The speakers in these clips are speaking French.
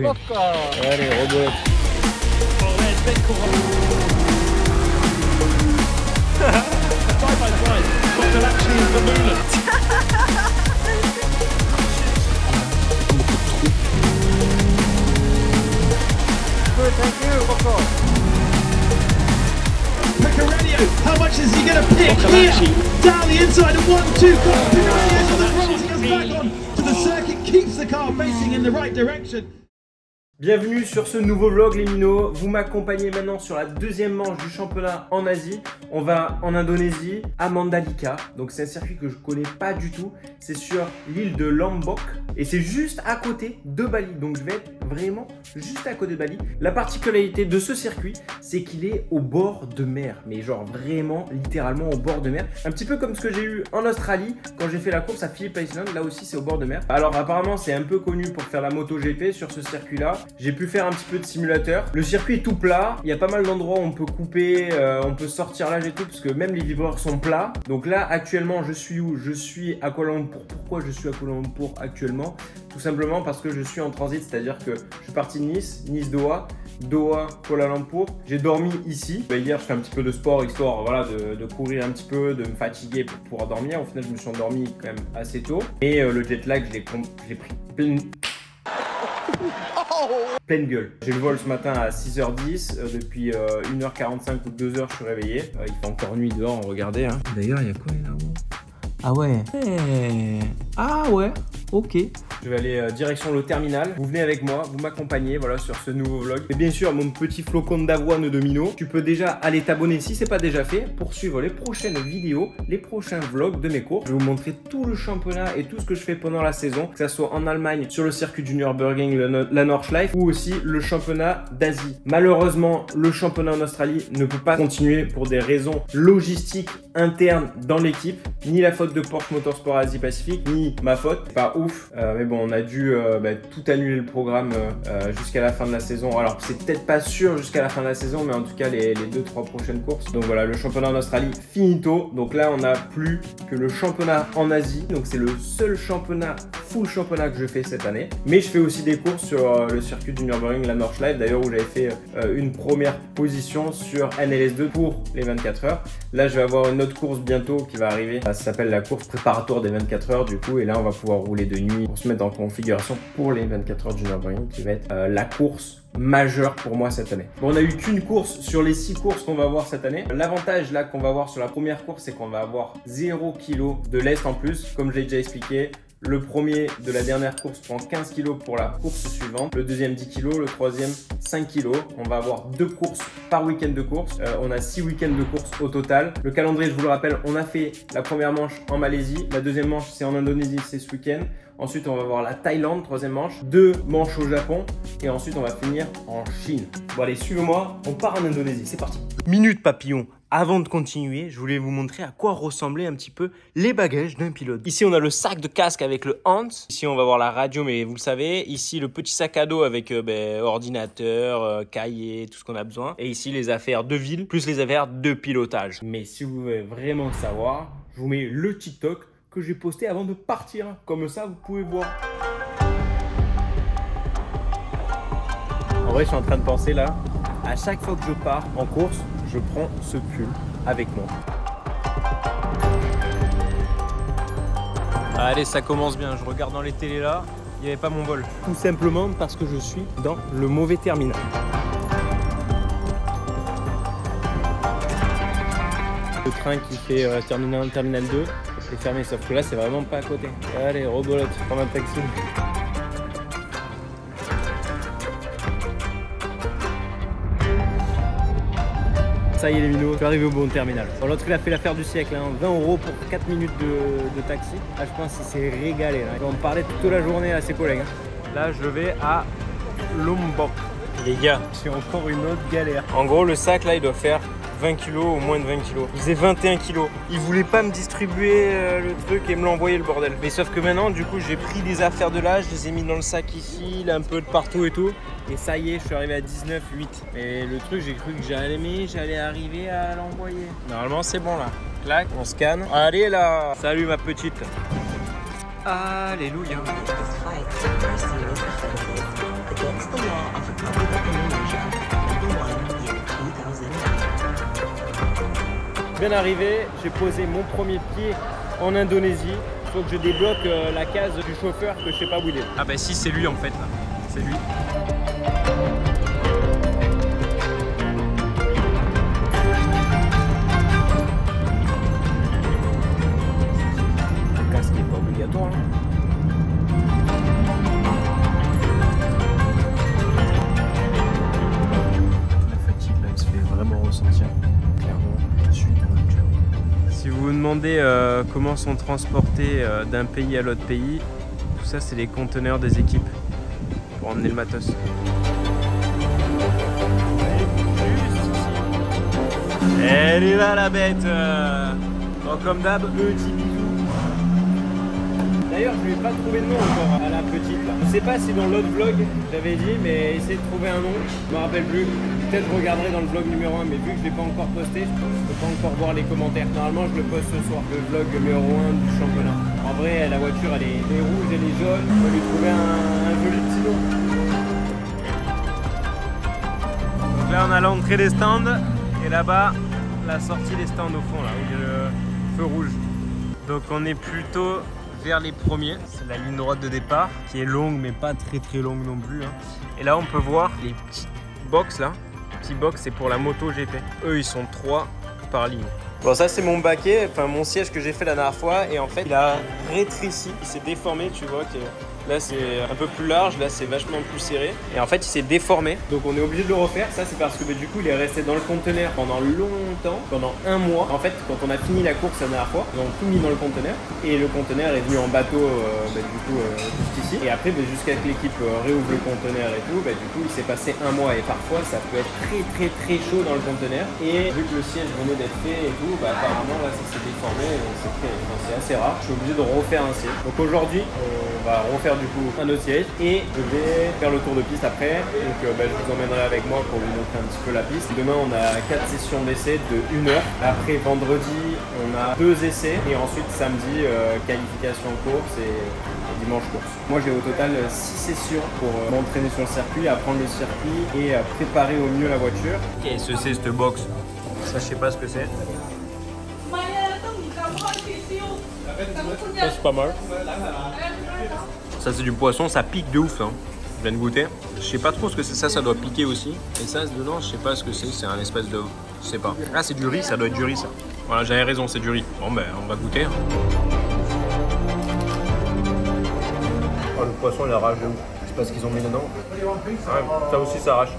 Allez, robot. Pecorino, how much is he going to pick here? Down the inside of 1-2, Pecorino to the front, he goes back on to the circuit, keeps the car facing in the right direction. Bienvenue sur ce nouveau vlog les minots, vous m'accompagnez maintenant sur la deuxième manche du championnat en Asie. On va en Indonésie, à Mandalika, donc c'est un circuit que je connais pas du tout. C'est sur l'île de Lombok et c'est juste à côté de Bali, donc je vais être vraiment juste à côté de Bali. La particularité de ce circuit, c'est qu'il est au bord de mer, mais genre vraiment littéralement au bord de mer. Un petit peu comme ce que j'ai eu en Australie quand j'ai fait la course à Phillip Island, là aussi c'est au bord de mer. Alors apparemment c'est un peu connu pour faire la MotoGP sur ce circuit là. J'ai pu faire un petit peu de simulateur. Le circuit est tout plat. Il y a pas mal d'endroits où on peut couper, on peut sortir l'âge et tout, parce que même les vibreurs sont plats. Donc là, actuellement, je suis où? Je suis à Kuala Lumpur. Pourquoi je suis à Kuala Lumpur actuellement? Tout simplement parce que je suis en transit, c'est-à-dire que je suis parti de Nice, Nice-Doha, Doha, Kuala Lumpur. J'ai dormi ici. Hier, je fais un petit peu de sport, histoire voilà, de courir un petit peu, de me fatiguer pour pouvoir dormir. Au final, je me suis endormi quand même assez tôt. Et le jet lag, je l'ai pris pleine gueule. J'ai le vol ce matin à 6h10, depuis 1h45 ou 2h je suis réveillé. Il fait encore nuit dehors, regardez. Hein. D'ailleurs, il y a quoi là-haut? Ah ouais. Ah ouais, ok. Je vais aller direction le terminal. Vous venez avec moi, vous m'accompagnez voilà, sur ce nouveau vlog. Et bien sûr, mon petit flocon d'avoine de minot. Tu peux déjà aller t'abonner si ce n'est pas déjà fait pour suivre les prochaines vidéos, les prochains vlogs de mes courses. Je vais vous montrer tout le championnat et tout ce que je fais pendant la saison, que ce soit en Allemagne sur le circuit du Nürburgring, la Nordschleife, ou aussi le championnat d'Asie. Malheureusement, le championnat en Australie ne peut pas continuer pour des raisons logistiques internes dans l'équipe. Ni la faute de Porsche Motorsport Asie Pacifique, ni ma faute. Pas ouf, mais bon, on a dû tout annuler le programme jusqu'à la fin de la saison. Alors, c'est peut-être pas sûr jusqu'à la fin de la saison, mais en tout cas, les 2-3 prochaines courses. Donc voilà, le championnat en Australie, finito. Donc là, on n'a plus que le championnat en Asie. Donc c'est le seul championnat, full championnat que je fais cette année. Mais je fais aussi des courses sur le circuit du Nürburgring, la Nordschleife, d'ailleurs, où j'avais fait une première position sur NLS2 pour les 24 heures. Là, je vais avoir une autre course bientôt qui va arriver. Ça s'appelle la course préparatoire des 24 heures du coup. Et là, on va pouvoir rouler de nuit pour se mettre en configuration pour les 24 heures du Nürburgring qui va être la course majeure pour moi cette année. Bon, on n'a eu qu'une course sur les 6 courses qu'on va avoir cette année. L'avantage là qu'on va avoir sur la première course, c'est qu'on va avoir 0 kg de lest en plus, comme je l'ai déjà expliqué. Le premier de la dernière course prend 15 kg pour la course suivante. Le deuxième 10 kg, le troisième 5 kg. On va avoir 2 courses par week-end de course. On a 6 week-ends de course au total. Le calendrier, je vous le rappelle, on a fait la première manche en Malaisie. La deuxième manche, c'est en Indonésie, c'est ce week-end. Ensuite, on va voir la Thaïlande, troisième manche. 2 manches au Japon. Et ensuite, on va finir en Chine. Bon, allez, suivez-moi. On part en Indonésie. C'est parti. Minute papillon. Avant de continuer, je voulais vous montrer à quoi ressemblaient un petit peu les bagages d'un pilote. Ici, on a le sac de casque avec le Hans. Ici, on va voir la radio, mais vous le savez. Ici, le petit sac à dos avec ordinateur, cahier, tout ce qu'on a besoin. Et ici, les affaires de ville, plus les affaires de pilotage. Mais si vous voulez vraiment le savoir, je vous mets le TikTok que j'ai posté avant de partir. Comme ça, vous pouvez voir. En vrai, je suis en train de penser là, à chaque fois que je pars en course, je prends ce pull avec moi. Allez, ça commence bien. Je regarde dans les télés là, il n'y avait pas mon vol. Tout simplement parce que je suis dans le mauvais terminal. Le train qui fait terminal 1, terminal 2 est fermé, sauf que là, c'est vraiment pas à côté. Allez, rebolote, prends un taxi. Ça y est les minots, je suis arrivé au bon terminal. Bon, l'autre il a fait l'affaire du siècle, hein. 20 € pour 4 minutes de taxi. Là je pense qu'il s'est régalé. Là. Il va en parler toute la journée à ses collègues. Hein. Là je vais à Lombok. Les gars, c'est encore une autre galère. En gros le sac là il doit faire 20 kg ou moins de 20 kg. Il faisait 21 kg. Il voulait pas me distribuer le truc et me l'envoyer le bordel. Mais sauf que maintenant du coup j'ai pris des affaires de là, je les ai mis dans le sac ici, là un peu de partout et tout. Et ça y est, je suis arrivé à 19,8. Et le truc, j'ai cru que j'allais arriver à l'envoyer. Normalement, c'est bon là. Clac, on scanne. Allez là. Salut ma petite. Alléluia. law of Republic of Indonesia, number 1 in 2009. Je viens d'arriver, j'ai posé mon premier pied en Indonésie. Il faut que je débloque la case du chauffeur que je sais pas où il est. Ah bah si, c'est lui en fait, là. C'est lui. Le casque n'est pas obligatoire là. La fatigue là, il se fait vraiment ressentir. Clairement, je suis dans le job. Si vous vous demandez comment sont transportés d'un pays à l'autre pays, tout ça c'est les conteneurs des équipes pour emmener le matos. Elle est là la bête. Bon, comme d'hab, petit bisou. D'ailleurs, je lui ai pas trouvé de nom encore à la petite là. Je sais pas si dans l'autre vlog j'avais dit, mais essayez de trouver un nom. Je me rappelle plus. Peut-être je regarderai dans le vlog numéro 1, mais vu que je l'ai pas encore posté, je peux pas encore voir les commentaires. Normalement, je le poste ce soir, le vlog numéro 1 du championnat. En vrai, la voiture elle est rouge, elle est jaune. On va lui trouver un joli petit nom. Donc là, on a l'entrée des stands et là-bas, la sortie des stands au fond, là où il y a le feu rouge. Donc on est plutôt vers les premiers. C'est la ligne droite de départ qui est longue, mais pas très longue non plus. Et là, on peut voir les petites box là. Petit box, c'est pour la moto GP. Eux, ils sont 3 par ligne. Bon, ça c'est mon baquet, enfin mon siège que j'ai fait la dernière fois, et en fait il a rétréci, il s'est déformé, tu vois que là c'est un peu plus large, là c'est vachement plus serré, et en fait il s'est déformé. Donc on est obligé de le refaire. Ça c'est parce que du coup il est resté dans le conteneur pendant longtemps, pendant un mois. En fait quand on a fini la course la dernière fois, ils ont tout mis dans le conteneur, et le conteneur est venu en bateau juste ici. Et après jusqu'à ce que l'équipe réouvre le conteneur et tout, du coup il s'est passé un mois, et parfois ça peut être très chaud dans le conteneur. Et vu que le siège venait d'être fait et tout, apparemment là ça s'est déformé, c'est assez rare. Je suis obligé de refaire un siège. Donc aujourd'hui on va refaire du coup un autre siège, et je vais faire le tour de piste après. Donc je vous emmènerai avec moi pour vous montrer un petit peu la piste. Demain on a 4 sessions d'essai de 1 heure. Après vendredi on a 2 essais, et ensuite samedi qualification course et dimanche course. Moi j'ai au total 6 sessions pour m'entraîner sur le circuit, apprendre le circuit et préparer au mieux la voiture. Qu'est-ce que c'est cette box? Ça je sais pas ce que c'est. Ça c'est pas mal. Ça c'est du poisson, ça pique de ouf. Je viens de goûter. Je sais pas trop ce que c'est, ça doit piquer aussi. Et ça dedans, je sais pas ce que c'est un espèce de... Je sais pas. Ah c'est du riz, ça doit être du riz ça. Voilà, j'avais raison, c'est du riz. Bon on va goûter. Oh, le poisson il arrache de ouf. C'est parce qu'ils ont mis dedans. Ouais, ça aussi ça arrache.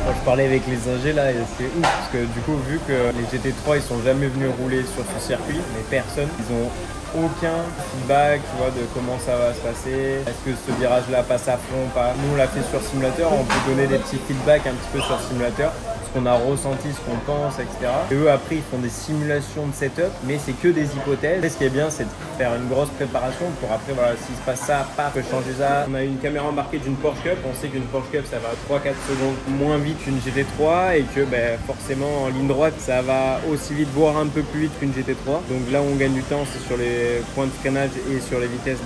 Quand je parlais avec les ingés là, c'est ouf parce que du coup vu que les GT3 ils sont jamais venus rouler sur ce circuit, mais personne, ils ont aucun feedback, tu vois, de comment ça va se passer. Est-ce que ce virage là passe à fond, pas. Nous on l'a fait sur simulateur, on peut donner des petits feedbacks un petit peu sur simulateur, ce qu'on a ressenti, ce qu'on pense, etc. Et eux après ils font des simulations de setup, mais c'est que des hypothèses. Et ce qui est bien c'est de faire une grosse préparation pour après voilà, s'il se passe ça, paf, changer ça. On a une caméra embarquée d'une Porsche Cup, on sait qu'une Porsche Cup ça va 3-4 secondes moins vite qu'une GT3, et que forcément en ligne droite ça va aussi vite, voire un peu plus vite qu'une GT3. Donc là où on gagne du temps c'est sur les points de freinage et sur les vitesses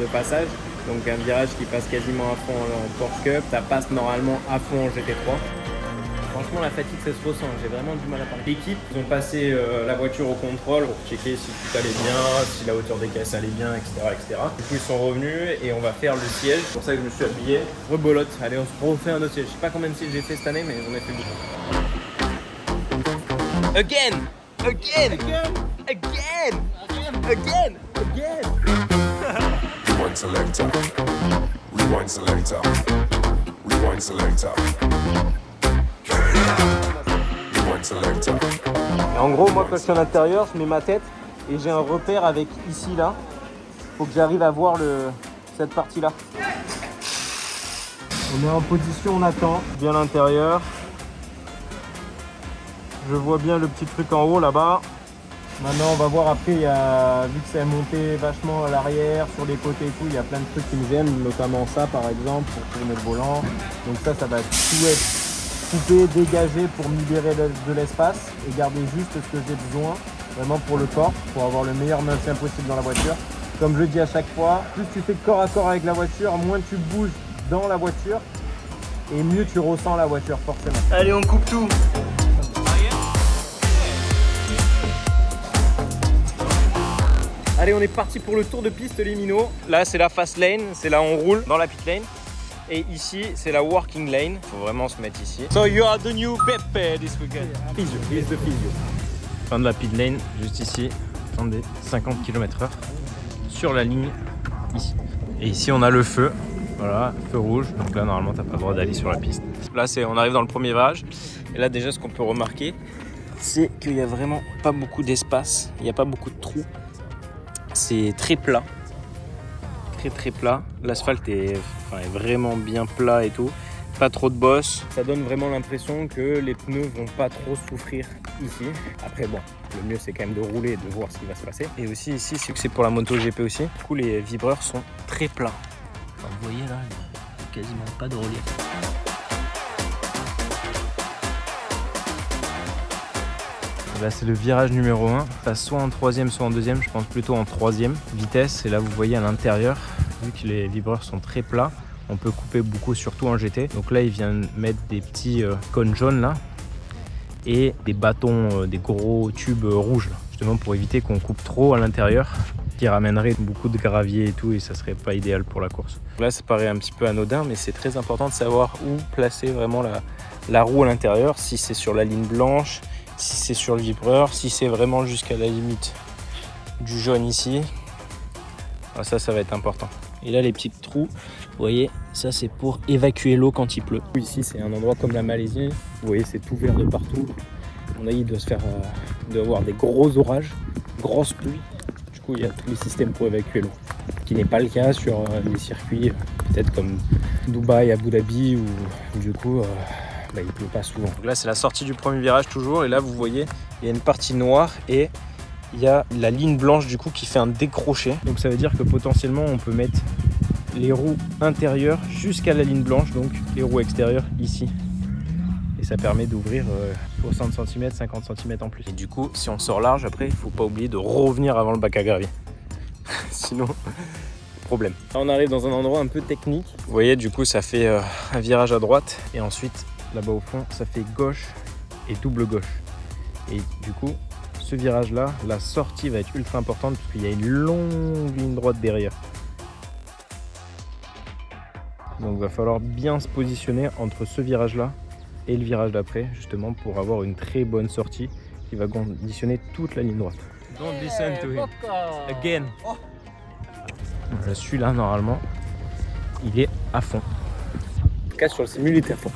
de passage. Donc un virage qui passe quasiment à fond en Porsche Cup, ça passe normalement à fond en GT3. Franchement la fatigue ça se ressent, j'ai vraiment du mal à parler. L'équipe, ils ont passé la voiture au contrôle pour checker si tout allait bien, si la hauteur des caisses allait bien, etc. Du coup ils sont revenus et on va faire le siège, c'est pour ça que je me suis habillé. Rebolote, allez on se refait un autre siège. Je sais pas combien de sièges j'ai fait cette année mais j'en ai fait beaucoup. Again! Rewind selector. Rewind selector. Rewind selector. Et en gros, moi quand je suis à l'intérieur, je mets ma tête et j'ai un repère avec ici là. Faut que j'arrive à voir cette partie là. On est en position, on attend. Bien à l'intérieur. Je vois bien le petit truc en haut là-bas. Maintenant on va voir après, vu que ça est monté vachement à l'arrière, sur les côtés et tout, il y a plein de trucs qui me gênent, notamment ça par exemple, pour tourner le volant. Donc ça va tout être coupé, dégagé pour me libérer de l'espace et garder juste ce que j'ai besoin, vraiment pour le corps, pour avoir le meilleur maintien possible dans la voiture. Comme je dis à chaque fois, plus tu fais corps à corps avec la voiture, moins tu bouges dans la voiture et mieux tu ressens la voiture forcément. Allez, on coupe tout. Allez, on est parti pour le tour de piste les minots. Là c'est la fast lane, c'est là où on roule dans la pit lane. Et ici c'est la working lane. Faut vraiment se mettre ici. So you are the new Pepe this weekend. Physio, he's the physio. Fin de la pit lane, juste ici. Fin des 50 km/h sur la ligne ici. Et ici on a le feu. Voilà, feu rouge. Donc là normalement t'as pas le droit d'aller sur la piste. Là on arrive dans le premier virage. Et là déjà ce qu'on peut remarquer, c'est qu'il y a vraiment pas beaucoup d'espace. Il n'y a pas beaucoup de trous. C'est très plat, très plat. L'asphalte est vraiment bien plat et tout. Pas trop de bosses. Ça donne vraiment l'impression que les pneus vont pas trop souffrir ici. Après bon, le mieux c'est quand même de rouler et de voir ce qui va se passer. Et aussi ici, c'est que c'est pour la MotoGP aussi. Du coup les vibreurs sont très plats. Enfin, vous voyez là, il n'y a quasiment pas de relief. Là c'est le virage numéro 1, passe soit en troisième soit en deuxième, je pense plutôt en troisième vitesse. Et là vous voyez à l'intérieur, vu que les vibreurs sont très plats, on peut couper beaucoup, surtout en GT. Donc là il vient mettre des petits cônes jaunes là et des bâtons, des gros tubes rouges là, justement pour éviter qu'on coupe trop à l'intérieur, qui ramènerait beaucoup de gravier et tout, et ça serait pas idéal pour la course. Là ça paraît un petit peu anodin, mais c'est très important de savoir où placer vraiment la roue à l'intérieur, si c'est sur la ligne blanche, si c'est sur le vibreur, si c'est vraiment jusqu'à la limite du jaune ici. Alors ça va être important. Et là les petits trous, vous voyez, ça c'est pour évacuer l'eau quand il pleut. Ici c'est un endroit comme la Malaisie, vous voyez c'est tout vert de partout. On a il doit avoir des gros orages, grosses pluies. Du coup il y a tous les systèmes pour évacuer l'eau, ce qui n'est pas le cas sur les circuits peut-être comme Dubaï, Abu Dhabi, où du coup il pleut pas souvent. Donc là c'est la sortie du premier virage toujours, et là vous voyez il y a une partie noire et il y a la ligne blanche du coup qui fait un décroché. Donc ça veut dire que potentiellement on peut mettre les roues intérieures jusqu'à la ligne blanche, donc les roues extérieures ici. Et ça permet d'ouvrir 60 cm, 50 cm en plus. Et du coup si on sort large après, il faut pas oublier de revenir avant le bac à gravier. Sinon problème. Là, on arrive dans un endroit un peu technique. Vous voyez du coup ça fait un virage à droite et ensuite là-bas au fond ça fait gauche et double gauche. Et du coup ce virage là, la sortie va être ultra importante parce qu'il y a une longue ligne droite derrière. Donc il va falloir bien se positionner entre ce virage là et le virage d'après, justement pour avoir une très bonne sortie qui va conditionner toute la ligne droite. Don't listen to him again. Celui-là normalement il est à fond. En tout cas sur le simulateur à fond.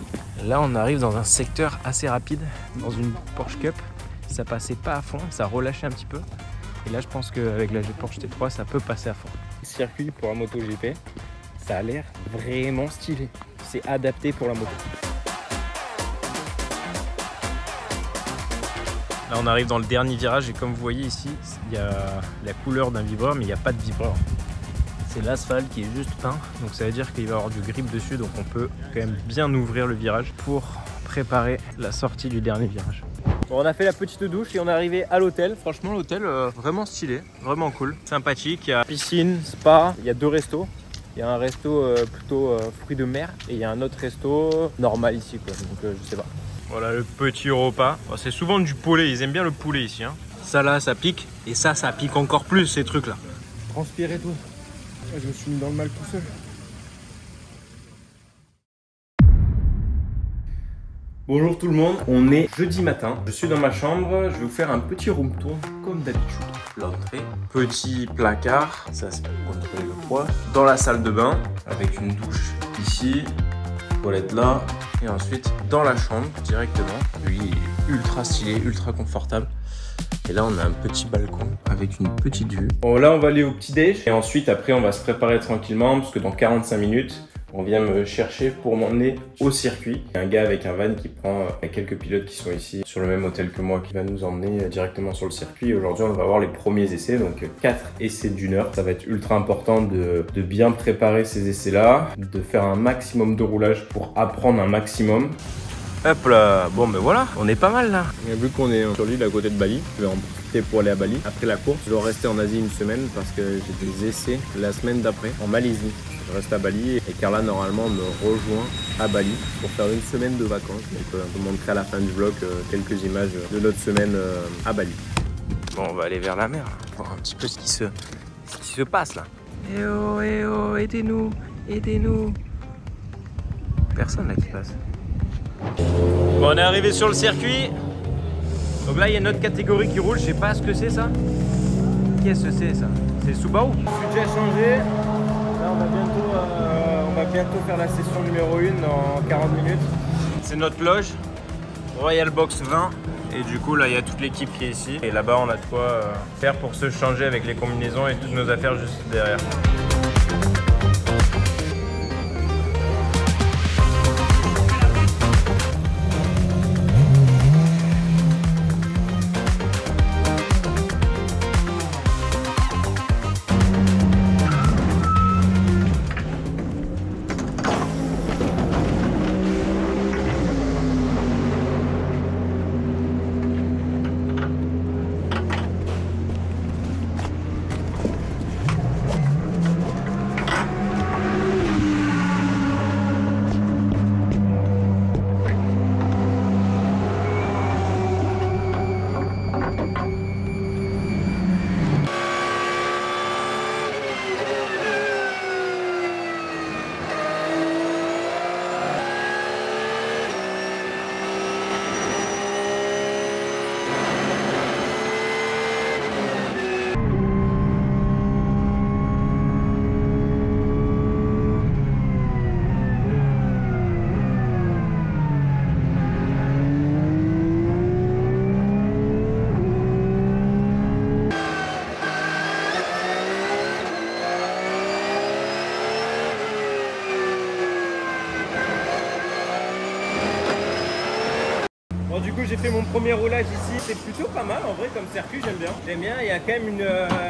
Là on arrive dans un secteur assez rapide, dans une Porsche Cup. Ça passait pas à fond, ça relâchait un petit peu. Et là je pense qu'avec la Porsche T3 ça peut passer à fond. Le circuit pour la MotoGP, ça a l'air vraiment stylé. C'est adapté pour la moto. Là on arrive dans le dernier virage et comme vous voyez ici, il y a la couleur d'un vibreur mais il n'y a pas de vibreur. C'est l'asphalte qui est juste peint, donc ça veut dire qu'il va y avoir du grip dessus, donc on peut quand même bien ouvrir le virage pour préparer la sortie du dernier virage. Bon, on a fait la petite douche et on est arrivé à l'hôtel. Franchement l'hôtel vraiment stylé, vraiment cool, sympathique. Il y a piscine, spa, il y a deux restos. Il y a un resto plutôt fruits de mer et il y a un autre resto normal ici quoi, donc je sais pas. Voilà le petit repas. Bon, c'est souvent du poulet, ils aiment bien le poulet ici. Hein. Ça là ça pique et ça pique encore plus ces trucs là. Transpirer toi. Je me suis mis dans le mal tout seul. Bonjour tout le monde, on est jeudi matin. Je suis dans ma chambre, je vais vous faire un petit room tour comme d'habitude. L'entrée, petit placard, ça c'est pour contrôler le poids. Dans la salle de bain, avec une douche ici, toilette là, et ensuite dans la chambre directement. Lui il est ultra stylé, ultra confortable. Et là on a un petit balcon avec une petite vue. Bon là on va aller au petit déj et ensuite après on va se préparer tranquillement parce que dans 45 minutes on vient me chercher pour m'emmener au circuit. Il y a un gars avec un van qui prend quelques pilotes qui sont ici sur le même hôtel que moi qui va nous emmener directement sur le circuit. Aujourd'hui on va avoir les premiers essais, donc 4 essais d'une heure. Ça va être ultra important de bien préparer ces essais là, de faire un maximum de roulage pour apprendre un maximum. Hop là, bon ben voilà, on est pas mal là. Vu qu'on est sur l'île à côté de Bali, je vais en profiter profiter pour aller à Bali. Après la course, je dois rester en Asie une semaine parce que j'ai des essais la semaine d'après en Malaisie. Je reste à Bali et Carla normalement me rejoint à Bali pour faire une semaine de vacances. Donc je vous montrerai à la fin du vlog quelques images de notre semaine à Bali. Bon, on va aller vers la mer, voir un petit peu ce qui se passe là. Eh oh, aidez-nous, aidez-nous. Personne là qui passe. Bon, on est arrivé sur le circuit. Donc là, il y a une autre catégorie qui roule. Je sais pas ce que c'est ça. Qu'est-ce que c'est ça? C'est Subaru. Je suis déjà changé. Là, on va bientôt faire la session numéro 1 en 40 minutes. C'est notre loge, Royal Box 20. Et du coup, là, il y a toute l'équipe qui est ici. Et là-bas, on a de quoi faire pour se changer avec les combinaisons et toutes nos affaires juste derrière. Bon, du coup, j'ai fait mon premier roulage ici. C'est plutôt pas mal en vrai comme circuit, j'aime bien. J'aime bien, il y a quand même une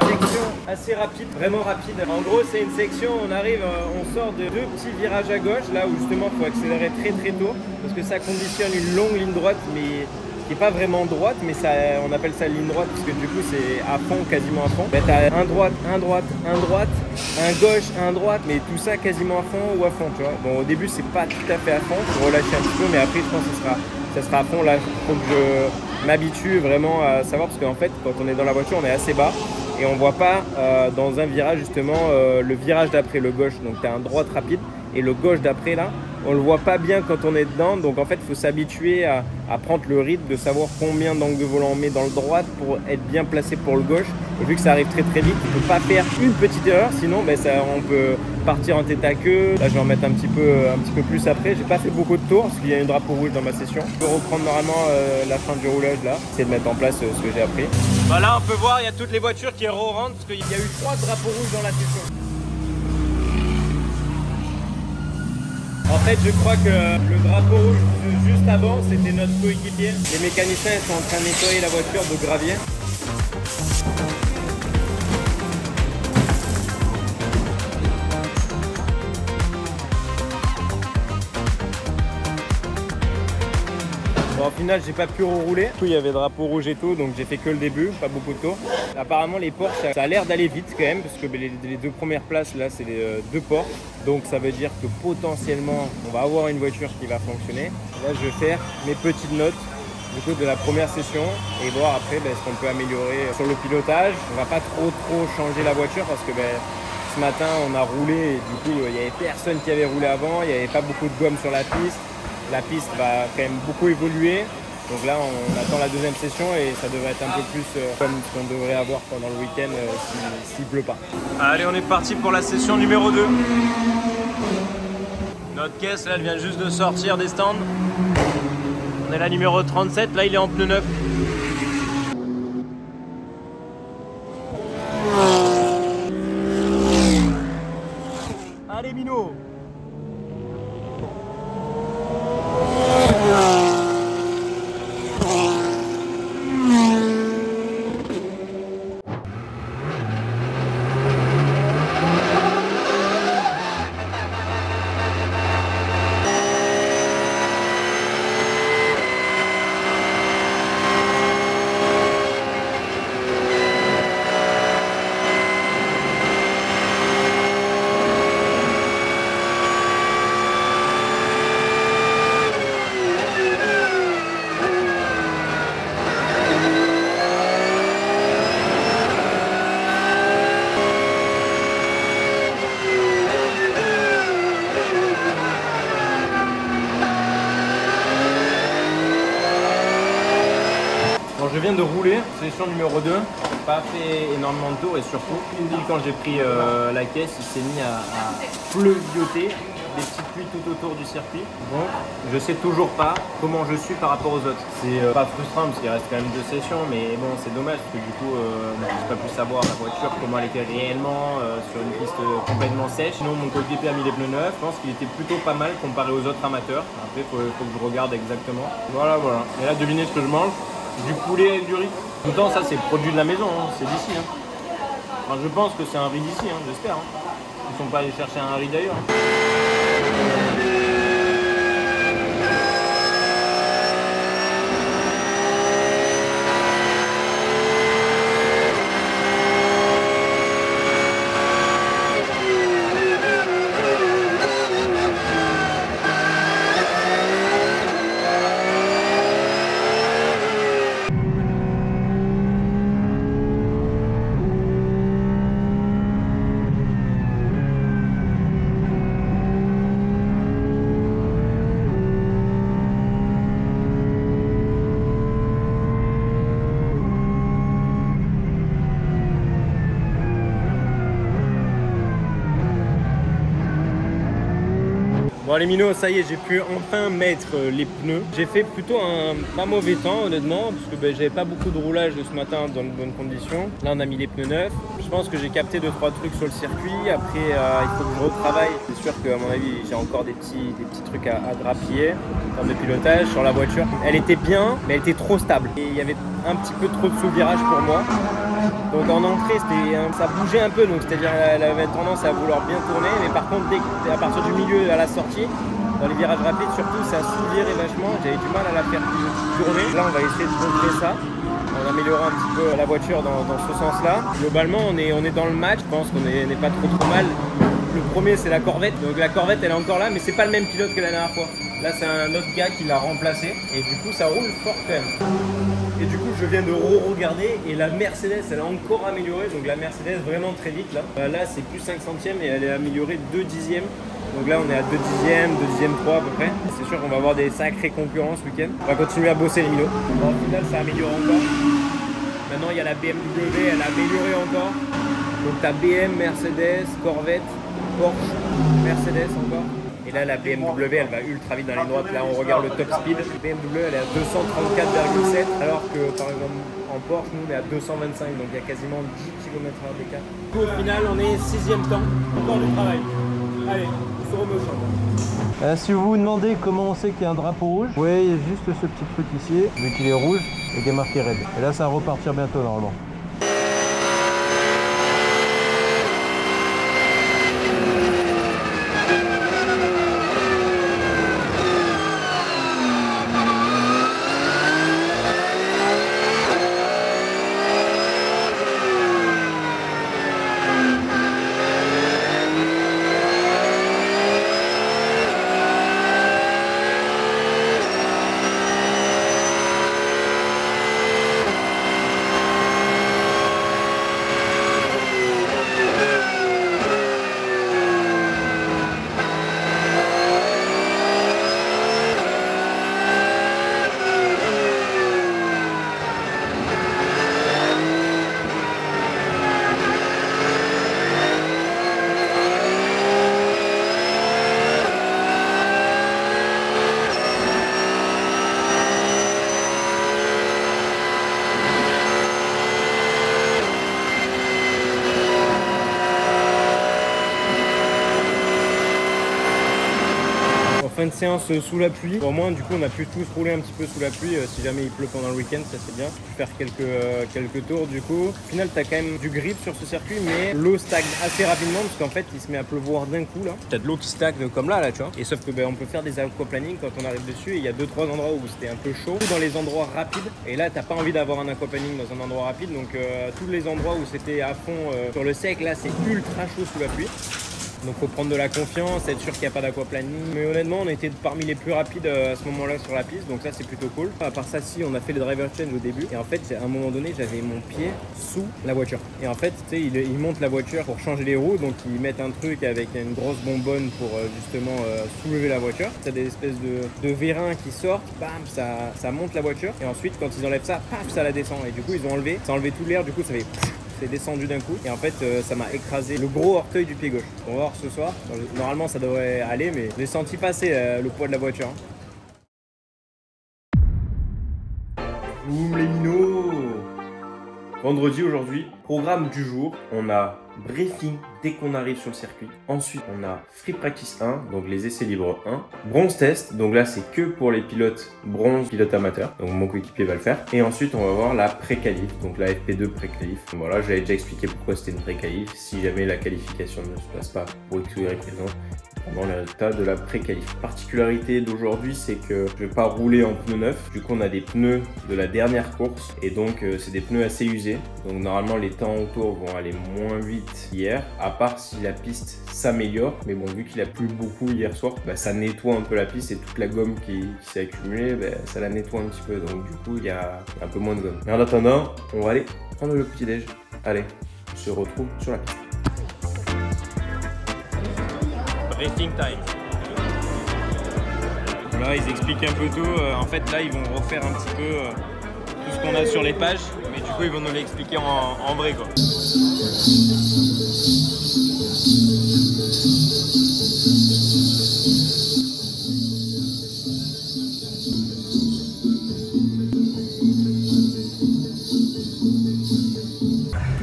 section assez rapide, vraiment rapide. En gros, c'est une section, on arrive, on sort de 2 petits virages à gauche, là où justement il faut accélérer très tôt, parce que ça conditionne une longue ligne droite, mais qui n'est pas vraiment droite, mais ça, on appelle ça ligne droite, parce que du coup c'est à fond, quasiment à fond. Ben, t'as un droite, un gauche, un droite, mais tout ça quasiment à fond ou à fond, tu vois. Bon, au début c'est pas tout à fait à fond, faut relâcher un petit peu, mais après je pense que ça sera à fond. Là, il faut que je m'habitue vraiment à savoir, parce qu'en fait quand on est dans la voiture on est assez bas et on voit pas dans un virage justement le virage d'après, le gauche. Donc tu as un droite rapide et le gauche d'après là, on le voit pas bien quand on est dedans. Donc en fait il faut s'habituer à prendre le rythme, de savoir combien d'angles de volant on met dans le droite pour être bien placé pour le gauche. Et vu que ça arrive très vite, on ne peut pas faire une petite erreur, sinon ben, on peut partir en tête à queue. Là je vais en mettre un petit peu plus après. J'ai pas fait beaucoup de tours parce qu'il y a un drapeau rouge dans ma session. Je peux reprendre normalement la fin du roulage là, essayer de mettre en place ce que j'ai appris. Bah là on peut voir, il y a toutes les voitures qui re-rentrent parce qu'il y a eu 3 drapeaux rouges dans la session. En fait, je crois que le drapeau rouge juste avant, c'était notre coéquipier. Les mécaniciens sont en train de nettoyer la voiture de gravier. Bon, au final, j'ai pas pu rouler. Du coup, il y avait drapeau rouge et tout, donc j'ai fait que le début, pas beaucoup de tours. Apparemment, les Porsche, ça a l'air d'aller vite quand même, parce que les 2 premières places là, c'est les 2 Porsche. Donc ça veut dire que potentiellement, on va avoir une voiture qui va fonctionner. Là, je vais faire mes petites notes du coup de la première session et voir après ce qu'on peut améliorer sur le pilotage. On va pas trop changer la voiture parce que ce matin, on a roulé et du coup, il n'y avait personne qui avait roulé avant. Il n'y avait pas beaucoup de gomme sur la piste. La piste va quand même beaucoup évoluer. Donc là, on attend la deuxième session et ça devrait être un peu plus comme ce qu'on devrait avoir pendant le week-end s'il pleut pas. Allez, on est parti pour la session numéro 2. Notre caisse, là, elle vient juste de sortir des stands. On est la numéro 37, là, il est en pneu neuf. Allez, Mino! viens de rouler, session numéro 2, pas fait énormément de tours et surtout, quand j'ai pris la caisse, il s'est mis à pleuvioter, des petites pluies tout autour du circuit. Donc je sais toujours pas comment je suis par rapport aux autres. C'est pas frustrant parce qu'il reste quand même 2 sessions, mais bon c'est dommage parce que du coup j'ai pas pu savoir la voiture comment elle était réellement sur une piste complètement sèche. Sinon mon coéquipier a mis les pneus neufs, je pense qu'il était plutôt pas mal comparé aux autres amateurs. Après faut que je regarde exactement. Voilà. Et là devinez ce que je mange, du poulet avec du riz. En même temps ça c'est produit de la maison, hein. C'est d'ici. Hein. Enfin, je pense que c'est un riz d'ici, hein, j'espère. Hein. Ils sont pas allés chercher un riz d'ailleurs. Bon les minots, ça y est, j'ai pu enfin mettre les pneus. J'ai fait plutôt un pas mauvais temps honnêtement, parce que j'avais pas beaucoup de roulage ce matin dans de bonnes conditions. Là on a mis les pneus neufs. Je pense que j'ai capté 2-3 trucs sur le circuit. Après il faut que je retravaille. C'est sûr qu'à mon avis j'ai encore des petits trucs à grappiller en termes de pilotage sur la voiture. Elle était bien, mais elle était trop stable. Et il y avait un petit peu trop de sous-virage pour moi. Donc en entrée, ça bougeait un peu, donc c'est-à-dire elle avait tendance à vouloir bien tourner, mais par contre à partir du milieu à la sortie, dans les virages rapides surtout, ça sous-virait vachement, j'avais du mal à la faire tourner. Là on va essayer de contrer ça, en améliorant un petit peu la voiture dans ce sens-là. Globalement on est dans le match, je pense qu'on n'est pas trop mal. Le premier c'est la Corvette, donc la Corvette elle est encore là, mais c'est pas le même pilote que la dernière fois. Là c'est un autre gars qui l'a remplacé, et du coup ça roule fort quand même. Et du coup je viens de re-regarder et la Mercedes elle a encore amélioré, donc la Mercedes vraiment très vite là. Là c'est plus 5 centièmes et elle est améliorée 2 dixièmes. Donc là on est à 2 dixièmes, 2 dixièmes 3 à peu près. C'est sûr qu'on va avoir des sacrés concurrents ce week-end. On va continuer à bosser les minots. Bon, au final ça améliore encore. Maintenant il y a la BMW, elle a amélioré encore. Donc t'as BM, Mercedes, Corvette, Porsche, Mercedes encore. Et là la BMW elle va ultra vite dans les droites. Là on regarde le top speed. La BMW elle est à 234,7 alors que par exemple en Porsche nous on est à 225, donc il y a quasiment 10 km/h d'écart. Au final on est 6e temps, encore du travail. Allez, on se remet au champ. Si vous vous demandez comment on sait qu'il y a un drapeau rouge, oui il y a juste ce petit truc ici, vu qu'il est rouge et qu'il est marqué red. Et là ça va repartir bientôt normalement. Fin de séance sous la pluie. Au moins du coup on a pu tous rouler un petit peu sous la pluie si jamais il pleut pendant le week-end, ça c'est bien. Faire quelques tours du coup. Au final t'as quand même du grip sur ce circuit, mais l'eau stagne assez rapidement parce qu'en fait il se met à pleuvoir d'un coup là. T'as de l'eau qui stagne comme là tu vois. Et sauf que on peut faire des aquaplaning quand on arrive dessus et il y a 2-3 endroits où c'était un peu chaud. Dans les endroits rapides, et là t'as pas envie d'avoir un aquaplaning dans un endroit rapide, donc tous les endroits où c'était à fond sur le sec, là c'est ultra chaud sous la pluie. Donc faut prendre de la confiance, être sûr qu'il n'y a pas d'aquaplaning. Mais honnêtement, on était parmi les plus rapides à ce moment-là sur la piste, donc ça c'est plutôt cool. À part ça, si on a fait le driver change au début, et en fait à un moment donné j'avais mon pied sous la voiture. Et en fait, tu sais, ils montent la voiture pour changer les roues, donc ils mettent un truc avec une grosse bonbonne pour justement soulever la voiture. Ça a des espèces de vérins qui sortent, bam, ça monte la voiture. Et ensuite, quand ils enlèvent ça, paf, ça la descend. Et du coup, ils ont enlevé, ça a enlevé tout l'air, du coup, ça fait c'est descendu d'un coup. Et en fait, ça m'a écrasé le gros orteil du pied gauche. On va voir ce soir. Normalement, ça devrait aller, mais j'ai senti passer le poids de la voiture. Boum les minots! Vendredi aujourd'hui, programme du jour, on a briefing dès qu'on arrive sur le circuit. Ensuite, on a free practice 1, donc les essais libres 1. Bronze test, donc là c'est que pour les pilotes bronze, pilotes amateurs. Donc mon coéquipier va le faire. Et ensuite, on va voir la pré-qualif, donc la FP2 pré-qualif. Voilà, j'avais déjà expliqué pourquoi c'était une pré-qualif. Si jamais la qualification ne se passe pas pour X ou Y raison, pendant les résultats de la pré-qualif. Particularité d'aujourd'hui, c'est que je vais pas rouler en pneus neufs. Du coup, on a des pneus de la dernière course et donc c'est des pneus assez usés. Donc normalement, les temps autour vont aller moins vite hier, à part si la piste s'améliore. Mais bon, vu qu'il a plu beaucoup hier soir, bah, ça nettoie un peu la piste et toute la gomme qui s'est accumulée, bah, ça la nettoie un petit peu. Donc du coup, il y a un peu moins de gomme. Mais en attendant, on va aller prendre le petit déj. Allez, on se retrouve sur la piste. Briefing time. Là, ils expliquent un peu tout. En fait, là, ils vont refaire un petit peu tout ce qu'on a sur les pages. Mais du coup, ils vont nous l'expliquer en vrai, quoi.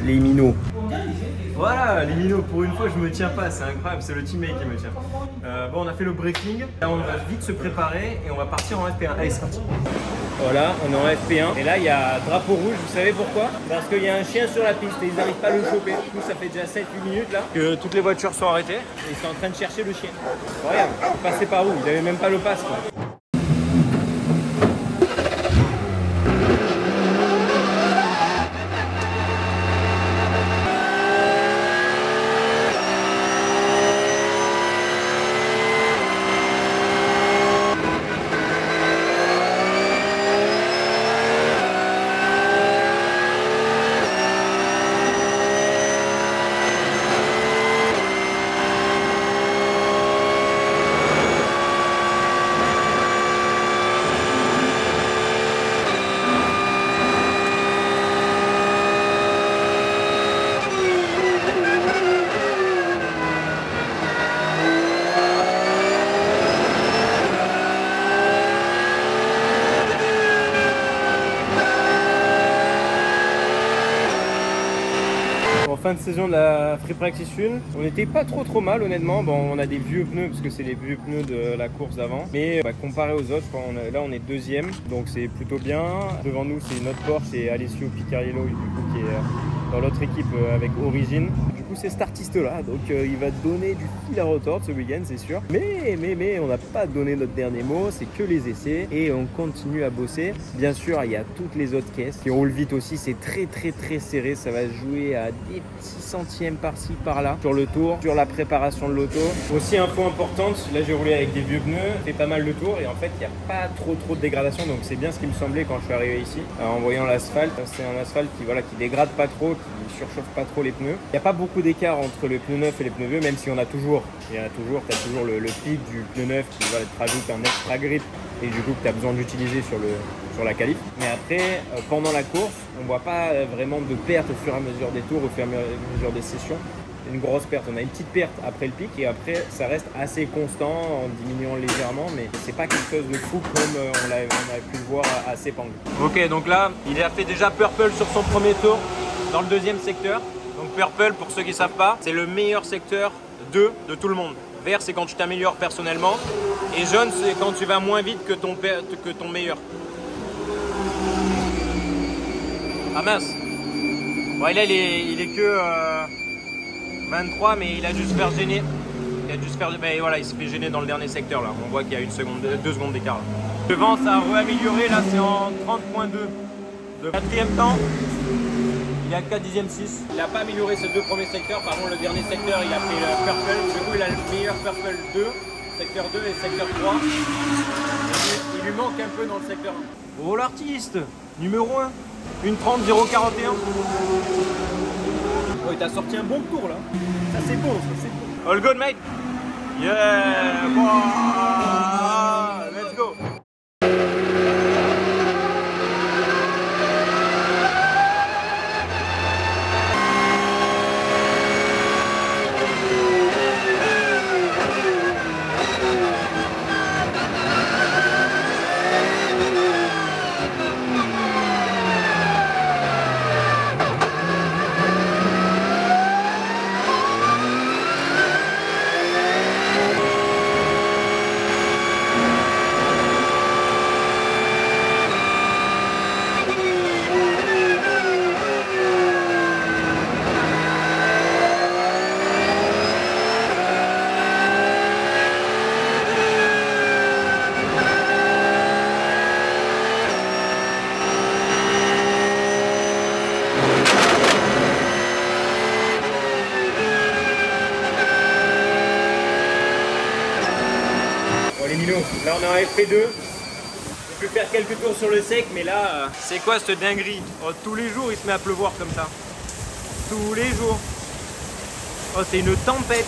Les minots. Voilà, les minots, pour une fois je me tiens pas, c'est incroyable, c'est le teammate qui me tient. Bon, on a fait le briefing, là on va vite se préparer et on va partir en FP1. Allez, c'est parti. Voilà, on est en FP1 et là il y a drapeau rouge, vous savez pourquoi? Parce qu'il y a un chien sur la piste et ils n'arrivent pas à le choper. Du coup, ça fait déjà 7-8 minutes là que toutes les voitures sont arrêtées et ils sont en train de chercher le chien. Regarde, il passait par où? Il avait même pas le pass, quoi. Fin de saison de la Free Practice 1, on n'était pas trop mal honnêtement. Bon, on a des vieux pneus parce que c'est les vieux pneus de la course d'avant, mais comparé aux autres, je crois, là on est deuxième, donc c'est plutôt bien. Devant nous c'est notre Porsche et Alessio Picariello du coup, qui est dans l'autre équipe avec Origin. Du coup c'est cet artiste là, donc il va donner du fil à retordre ce week-end, c'est sûr. Mais on n'a pas donné notre dernier mot, c'est que les essais et on continue à bosser. Bien sûr, il y a toutes les autres caisses qui roulent vite aussi, c'est très serré, ça va jouer à des petits centièmes par-ci par-là sur le tour, sur la préparation de l'auto. Aussi info importante, là j'ai roulé avec des vieux pneus, fait pas mal de tours et en fait il n'y a pas trop de dégradation, donc c'est bien ce qui me semblait quand je suis arrivé ici. En voyant l'asphalte, c'est un asphalte qui dégrade pas trop, qui surchauffe pas trop les pneus. Il n'y a pas beaucoup d'écart entre les pneus neufs et les pneus vieux, même si on a toujours, tu as toujours le pic du pneu neuf qui va te rajouter un extra grip et du coup que tu as besoin d'utiliser sur la qualif. Mais après, pendant la course, on voit pas vraiment de perte au fur et à mesure des tours, au fur et à mesure des sessions. Une grosse perte, on a une petite perte après le pic et après ça reste assez constant en diminuant légèrement, mais c'est pas quelque chose de fou comme on avait pu le voir à Sepang. Ok, donc là il a fait déjà purple sur son premier tour dans le deuxième secteur. Donc purple, pour ceux qui savent pas, c'est le meilleur secteur 2 de tout le monde. Vert, c'est quand tu t'améliores personnellement et jaune, c'est quand tu vas moins vite que ton meilleur. Ah mince. Ouais, là il est que 23, mais il a dû se faire gêner. Ben, voilà, il s'est fait gêner dans le dernier secteur là. On voit qu'il y a 2 secondes d'écart. Devant, ça a réamélioré, là c'est en 30.2. Le quatrième temps, Il a 4 dixièmes 6. Il n'a pas amélioré ses 2 premiers secteurs. Par contre, le dernier secteur, il a fait le purple. Du coup, il a le meilleur purple 2, secteur 2 et secteur 3. Il lui manque un peu dans le secteur 1. Oh l'artiste, numéro 1. 1:30 041. Oh, il t'a sorti un bon tour là. Ça c'est bon, ça c'est bon. All good mate. Yeah, wow. Let's go. Là on est en FP2, on peut faire quelques tours sur le sec, mais là, c'est quoi cette dinguerie? Oh, tous les jours il se met à pleuvoir comme ça. Tous les jours. Oh, c'est une tempête.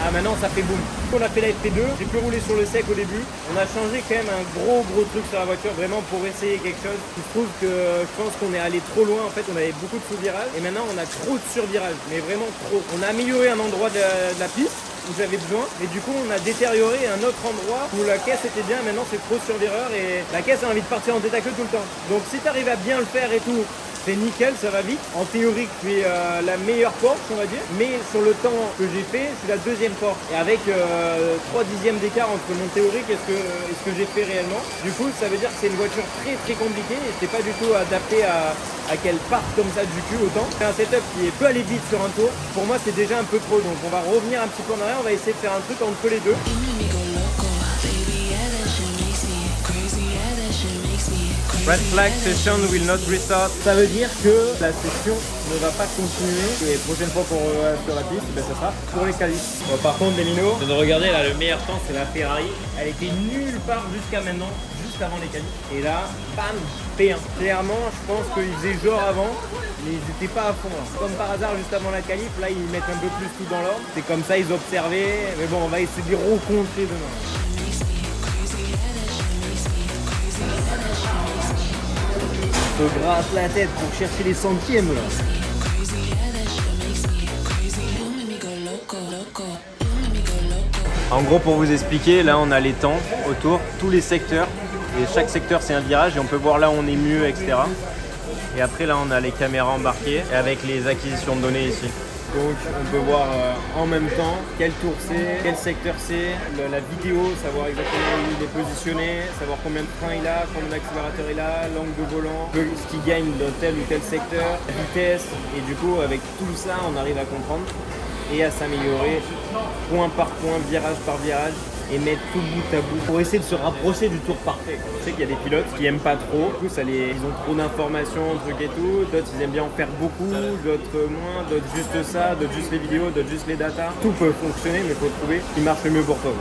Ah maintenant ça fait boum. On a fait la FP2, j'ai pu rouler sur le sec au début. On a changé quand même un gros truc sur la voiture, vraiment pour essayer quelque chose. Je trouve que je pense qu'on est allé trop loin, en fait on avait beaucoup de sous-virages et maintenant on a trop de sur-virages, mais vraiment trop. On a amélioré un endroit de la piste où j'avais besoin et du coup on a détérioré un autre endroit où la caisse était bien, maintenant c'est trop sur-vireur et la caisse a envie de partir en tête à queue tout le temps. Donc si tu arrives à bien le faire et tout, c'est nickel, ça va vite. En théorie, tu es la meilleure Porsche, on va dire. Mais sur le temps que j'ai fait, je suis la deuxième Porsche. Et avec 3 dixièmes d'écart entre mon théorique et ce que j'ai fait réellement. Du coup, ça veut dire que c'est une voiture très compliquée. Et c'est pas du tout adapté à qu'elle parte comme ça du cul autant. C'est un setup qui peut aller vite sur un tour. Pour moi, c'est déjà un peu trop. Donc on va revenir un petit peu en arrière. On va essayer de faire un truc entre les deux. Red flag session will not restart. Ça veut dire que la session ne va pas continuer. Et la prochaine fois qu'on va sur la piste, ben ça sera pour les qualifs. Bon, par contre, Delino, de regarder là, le meilleur temps, c'est la Ferrari. Elle était nulle part jusqu'à maintenant, juste avant les qualifs. Et là, bam, P1. Clairement, je pense qu'ils faisaient genre avant, mais ils n'étaient pas à fond. Là. Comme par hasard, juste avant la qualif, là, ils mettent un peu plus tout dans l'ordre. C'est comme ça, ils observaient. Mais bon, on va essayer de les rencontrer demain. Se gratte la tête pour chercher les centièmes là. En gros, pour vous expliquer, là on a les temps autour, tous les secteurs, et chaque secteur c'est un virage et on peut voir là où on est mieux, etc. Et après là on a les caméras embarquées et avec les acquisitions de données ici. Donc on peut voir en même temps quel tour c'est, quel secteur c'est, la vidéo, savoir exactement où il est positionné, savoir combien de freins il a, combien d'accélérateur il a, l'angle de volant, ce qu'il gagne dans tel ou tel secteur, la vitesse. Et du coup avec tout ça on arrive à comprendre et à s'améliorer point par point, virage par virage. Et mettre tout bout à bout pour essayer de se rapprocher du tour parfait. Je sais qu'il y a des pilotes qui aiment pas trop, du coup ils ont trop d'informations, trucs et tout, d'autres ils aiment bien en faire beaucoup, d'autres moins, d'autres juste ça, d'autres juste les vidéos, d'autres juste les datas. Tout peut fonctionner mais il faut trouver ce qui marche le mieux pour toi.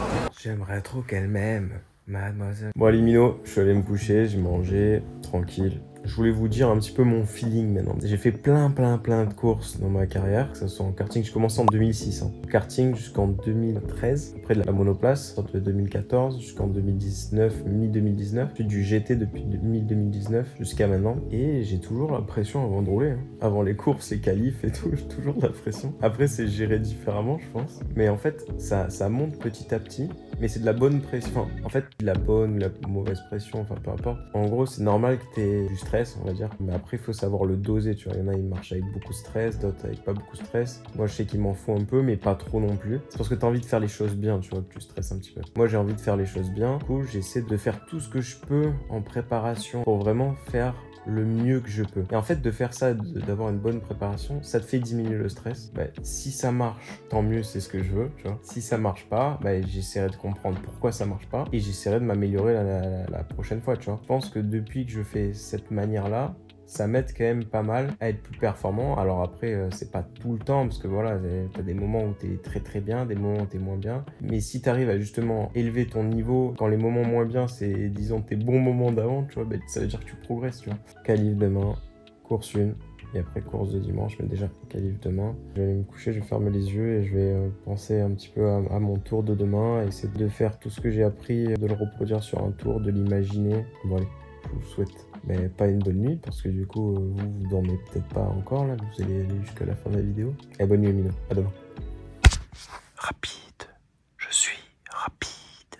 J'aimerais trop qu'elle m'aime, mademoiselle. Bon allez Mino, je suis allé me coucher, j'ai mangé, tranquille. Je voulais vous dire un petit peu mon feeling maintenant. J'ai fait plein de courses dans ma carrière, que ce soit en karting. Je commençais en 2006. Karting jusqu'en 2013. Après de la monoplace, entre 2014 jusqu'en 2019, mi-2019. Puis du GT depuis mi-2019 jusqu'à maintenant. Et j'ai toujours la pression avant de rouler. Avant les courses, les qualifs et tout, j'ai toujours de la pression. Après, c'est géré différemment, je pense. Mais en fait, ça monte petit à petit. Mais c'est de la bonne pression. Enfin, en fait, de la bonne ou la mauvaise pression, enfin peu importe. En gros, c'est normal que tu aies du stress, on va dire. Mais après, il faut savoir le doser, tu vois. Il y en a, ils marchent avec beaucoup de stress, d'autres avec pas beaucoup de stress. Moi, je sais qu'il m'en faut un peu, mais pas trop non plus. C'est parce que tu as envie de faire les choses bien, tu vois, que tu stresses un petit peu. Moi, j'ai envie de faire les choses bien. Du coup, j'essaie de faire tout ce que je peux en préparation pour vraiment faire le mieux que je peux. Et en fait, de faire ça, d'avoir une bonne préparation, ça te fait diminuer le stress. Bah, si ça marche, tant mieux, c'est ce que je veux, tu vois. Si ça marche pas, bah, j'essaierai de comprendre pourquoi ça marche pas et j'essaierai de m'améliorer la prochaine fois, tu vois. Je pense que depuis que je fais cette manière-là, ça m'aide quand même pas mal à être plus performant. Alors après, c'est pas tout le temps, parce que voilà, t'as des moments où t'es très très bien, des moments où t'es moins bien. Mais si t'arrives à justement élever ton niveau, quand les moments moins bien, c'est disons tes bons moments d'avant, tu vois, bah, ça veut dire que tu progresses, tu vois. Qualif demain, course 1, et après course de dimanche, mais déjà qualif demain. Je vais aller me coucher, je vais fermer les yeux et je vais penser un petit peu à mon tour de demain, et essayer de faire tout ce que j'ai appris, de le reproduire sur un tour, de l'imaginer. Bon allez, je vous souhaite mais pas une bonne nuit, parce que du coup, vous dormez peut-être pas encore, là, vous allez aller jusqu'à la fin de la vidéo. Et bonne nuit, Mino, à demain. Rapide, je suis rapide.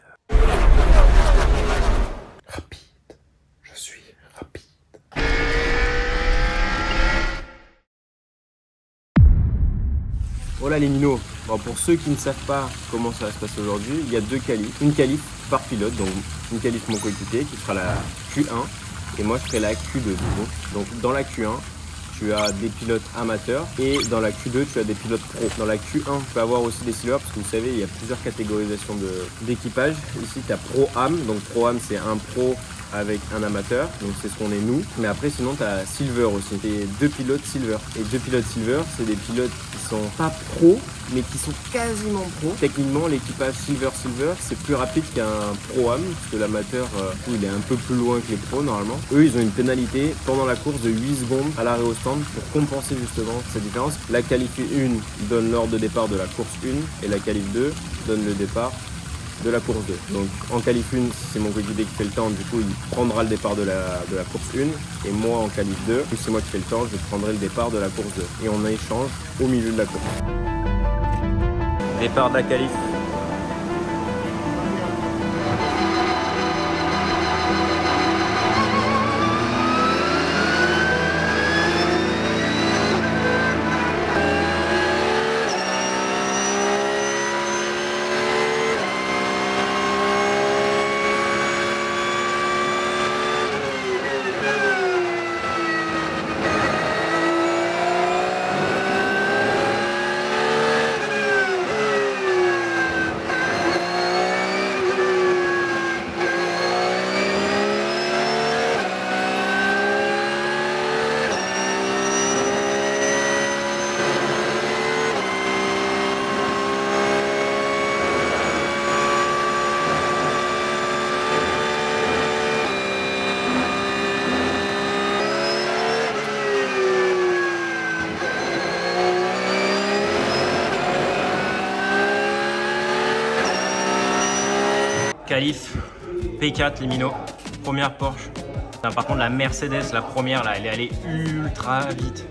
Rapide, je suis rapide. Voilà les minots. Bon, pour ceux qui ne savent pas comment ça va se passer aujourd'hui, il y a deux qualifs. Une qualif par pilote, donc une qualif mon coéquipier qui sera la Q1 et moi je ferai la Q2. Donc dans la Q1, tu as des pilotes amateurs et dans la Q2, tu as des pilotes pro. Dans la Q1, tu peux avoir aussi des silver parce que vous savez, il y a plusieurs catégorisations d'équipage. Ici, tu as Pro-Am. Donc Pro-Am, c'est un pro avec un amateur, donc c'est ce qu'on est nous. Mais après, sinon, tu as Silver aussi. C'est deux pilotes Silver. Et deux pilotes Silver, c'est des pilotes qui sont pas pro, mais qui sont quasiment pro. Techniquement, l'équipage Silver, c'est plus rapide qu'un Pro-Am, parce que l'amateur, il est un peu plus loin que les pros normalement. Eux, ils ont une pénalité pendant la course de 8 secondes à l'arrêt au stand pour compenser justement cette différence. La qualif 1 donne l'ordre de départ de la course 1 et la qualif 2 donne le départ de la course 2. Donc en qualif 1, si c'est mon coéquipier qui fait le temps, du coup il prendra le départ de la course 1 et moi en qualif 2, si c'est moi qui fais le temps, je prendrai le départ de la course 2 et on échange au milieu de la course. Départ de la qualif. Qualif P4 les minots, première Porsche. Par contre la Mercedes, la première là, elle est allée ultra vite.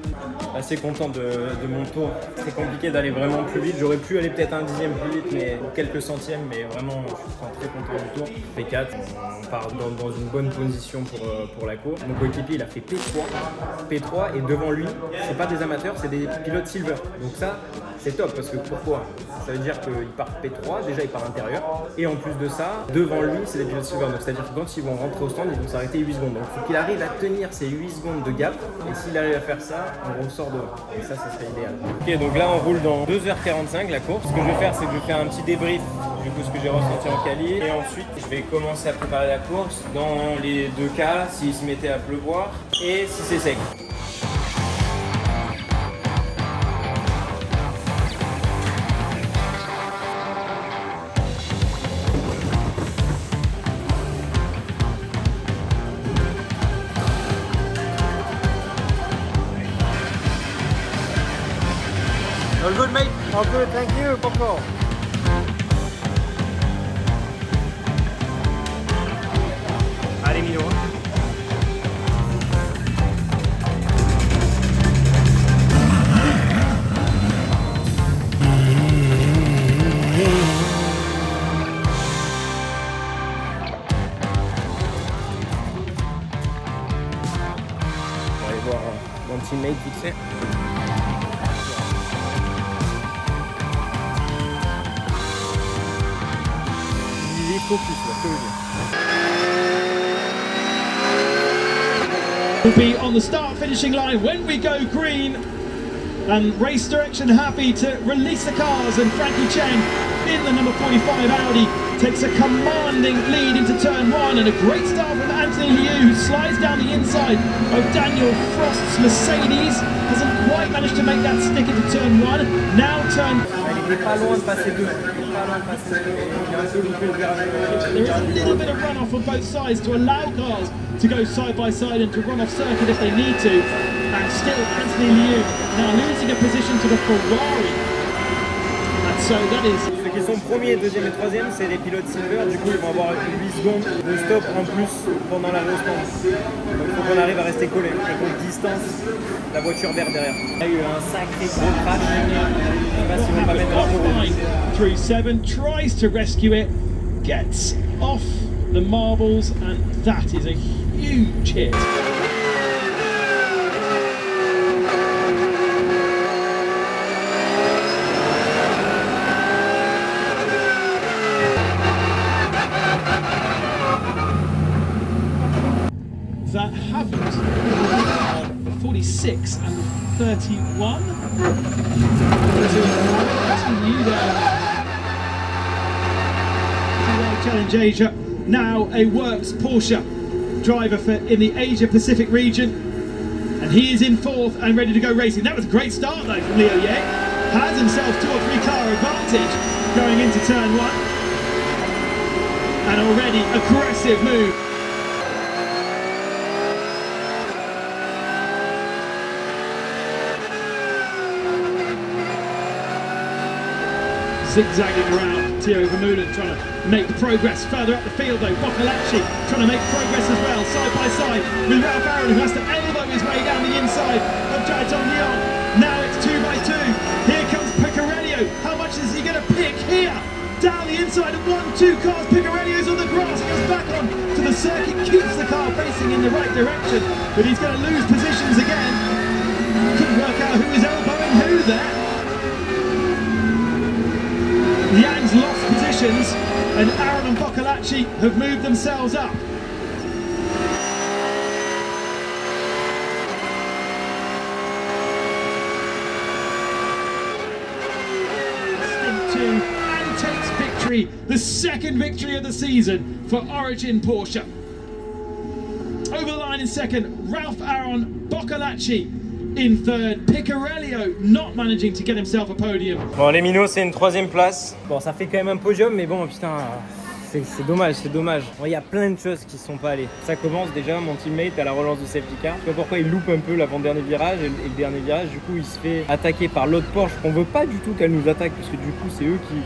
Assez content de mon tour. C'est compliqué d'aller vraiment plus vite. J'aurais pu aller peut-être un dixième plus vite, mais quelques centièmes. Mais vraiment, je suis très content du tour. P4, on part dans une bonne position pour la course. Mon coéquipier, il a fait P3 et devant lui, c'est pas des amateurs, c'est des pilotes silver. Donc ça, c'est top parce que pourquoi? Ça veut dire qu'il part P3, déjà il part intérieur. Et en plus de ça, devant lui, c'est des pilotes silver. Donc c'est-à-dire que quand ils vont rentrer au stand, ils vont s'arrêter 8 secondes. Donc il faut qu'il arrive à tenir ces 8 secondes de gap. Et s'il arrive à faire ça, on ressort devant. Et ça serait idéal. Ok, donc là on roule dans 2h45 la course. Ce que je vais faire, c'est que je vais faire un petit débrief du coup ce que j'ai ressenti en quali. Et ensuite, je vais commencer à préparer la course dans les deux cas, s'il se mettait à pleuvoir et si c'est sec. All good mate? All good, thank you, Poco. Allez Mino. On va aller voir mon teammate vite fait. Il est focus là, que je veux dire. Will be on the start finishing line when we go green. And race direction happy to release the cars, and Frankie Chen in the number 45 Audi takes a commanding lead into turn 1, and a great start from Anthony Liu, who slides down the inside of Daniel Frost's Mercedes. Hasn't quite managed to make that stick into turn 1. Now turn... Il est pas loin de passer deux. There is a little bit of runoff on both sides to allow cars to go side by side and to run off circuit if they need to. And still Anthony Liu now losing a position to the Ferrari. And so that is... Ceux qui sont premiers, deuxième et troisième, c'est les pilotes silver. Du coup, ils vont avoir 8 secondes de stop en plus pendant la stand. Donc il faut qu'on arrive à rester collé. Et qu'on distance la voiture verte derrière. Il y a eu un sacré gros crash. Je sais pas s'ils vont pas mettre un peu. 3-7 tries to rescue it, gets off the marbles, and that is a huge hit. That happened 46 and 31. Challenge Asia, now a Works Porsche driver in the Asia Pacific region, and he is in 4th and ready to go racing. That was a great start though from Leo Yang. Has himself 2 or 3 car advantage going into turn 1, and already aggressive move. Zigzagging around, Thierry Vermeulen trying to make progress further up the field though. Boccolacci trying to make progress as well, side by side with Ralph Aaron, who has to elbow his way down the inside of Jaiton Leon. Now it's 2 by 2. Here comes Picarello. How much is he going to pick here? Down the inside of 1-2 cars. Picarello's on the grass, he goes back on to the circuit, keeps the car facing in the right direction, but he's going to lose positions again. Couldn't work out who was elbowing who there. Yang's lost positions, and Aaron and Boccolacci have moved themselves up. Stint 2 and takes victory, the second victory of the season for Origin Porsche. Over the line in second, Ralph Aaron, Boccolacci in third, Picarello not managing to get himself a podium. Bon, les minots, c'est une 3e place. Bon, ça fait quand même un podium, mais bon, putain, c'est dommage, c'est dommage. Il y a plein de choses qui sont pas allées. Ça commence déjà, mon teammate à la relance du safety car. Je sais pas pourquoi il loupe un peu l'avant-dernier virage et le dernier virage. Du coup, il se fait attaquer par l'autre Porsche qu'on veut pas du tout qu'elle nous attaque, parce que du coup, c'est eux qui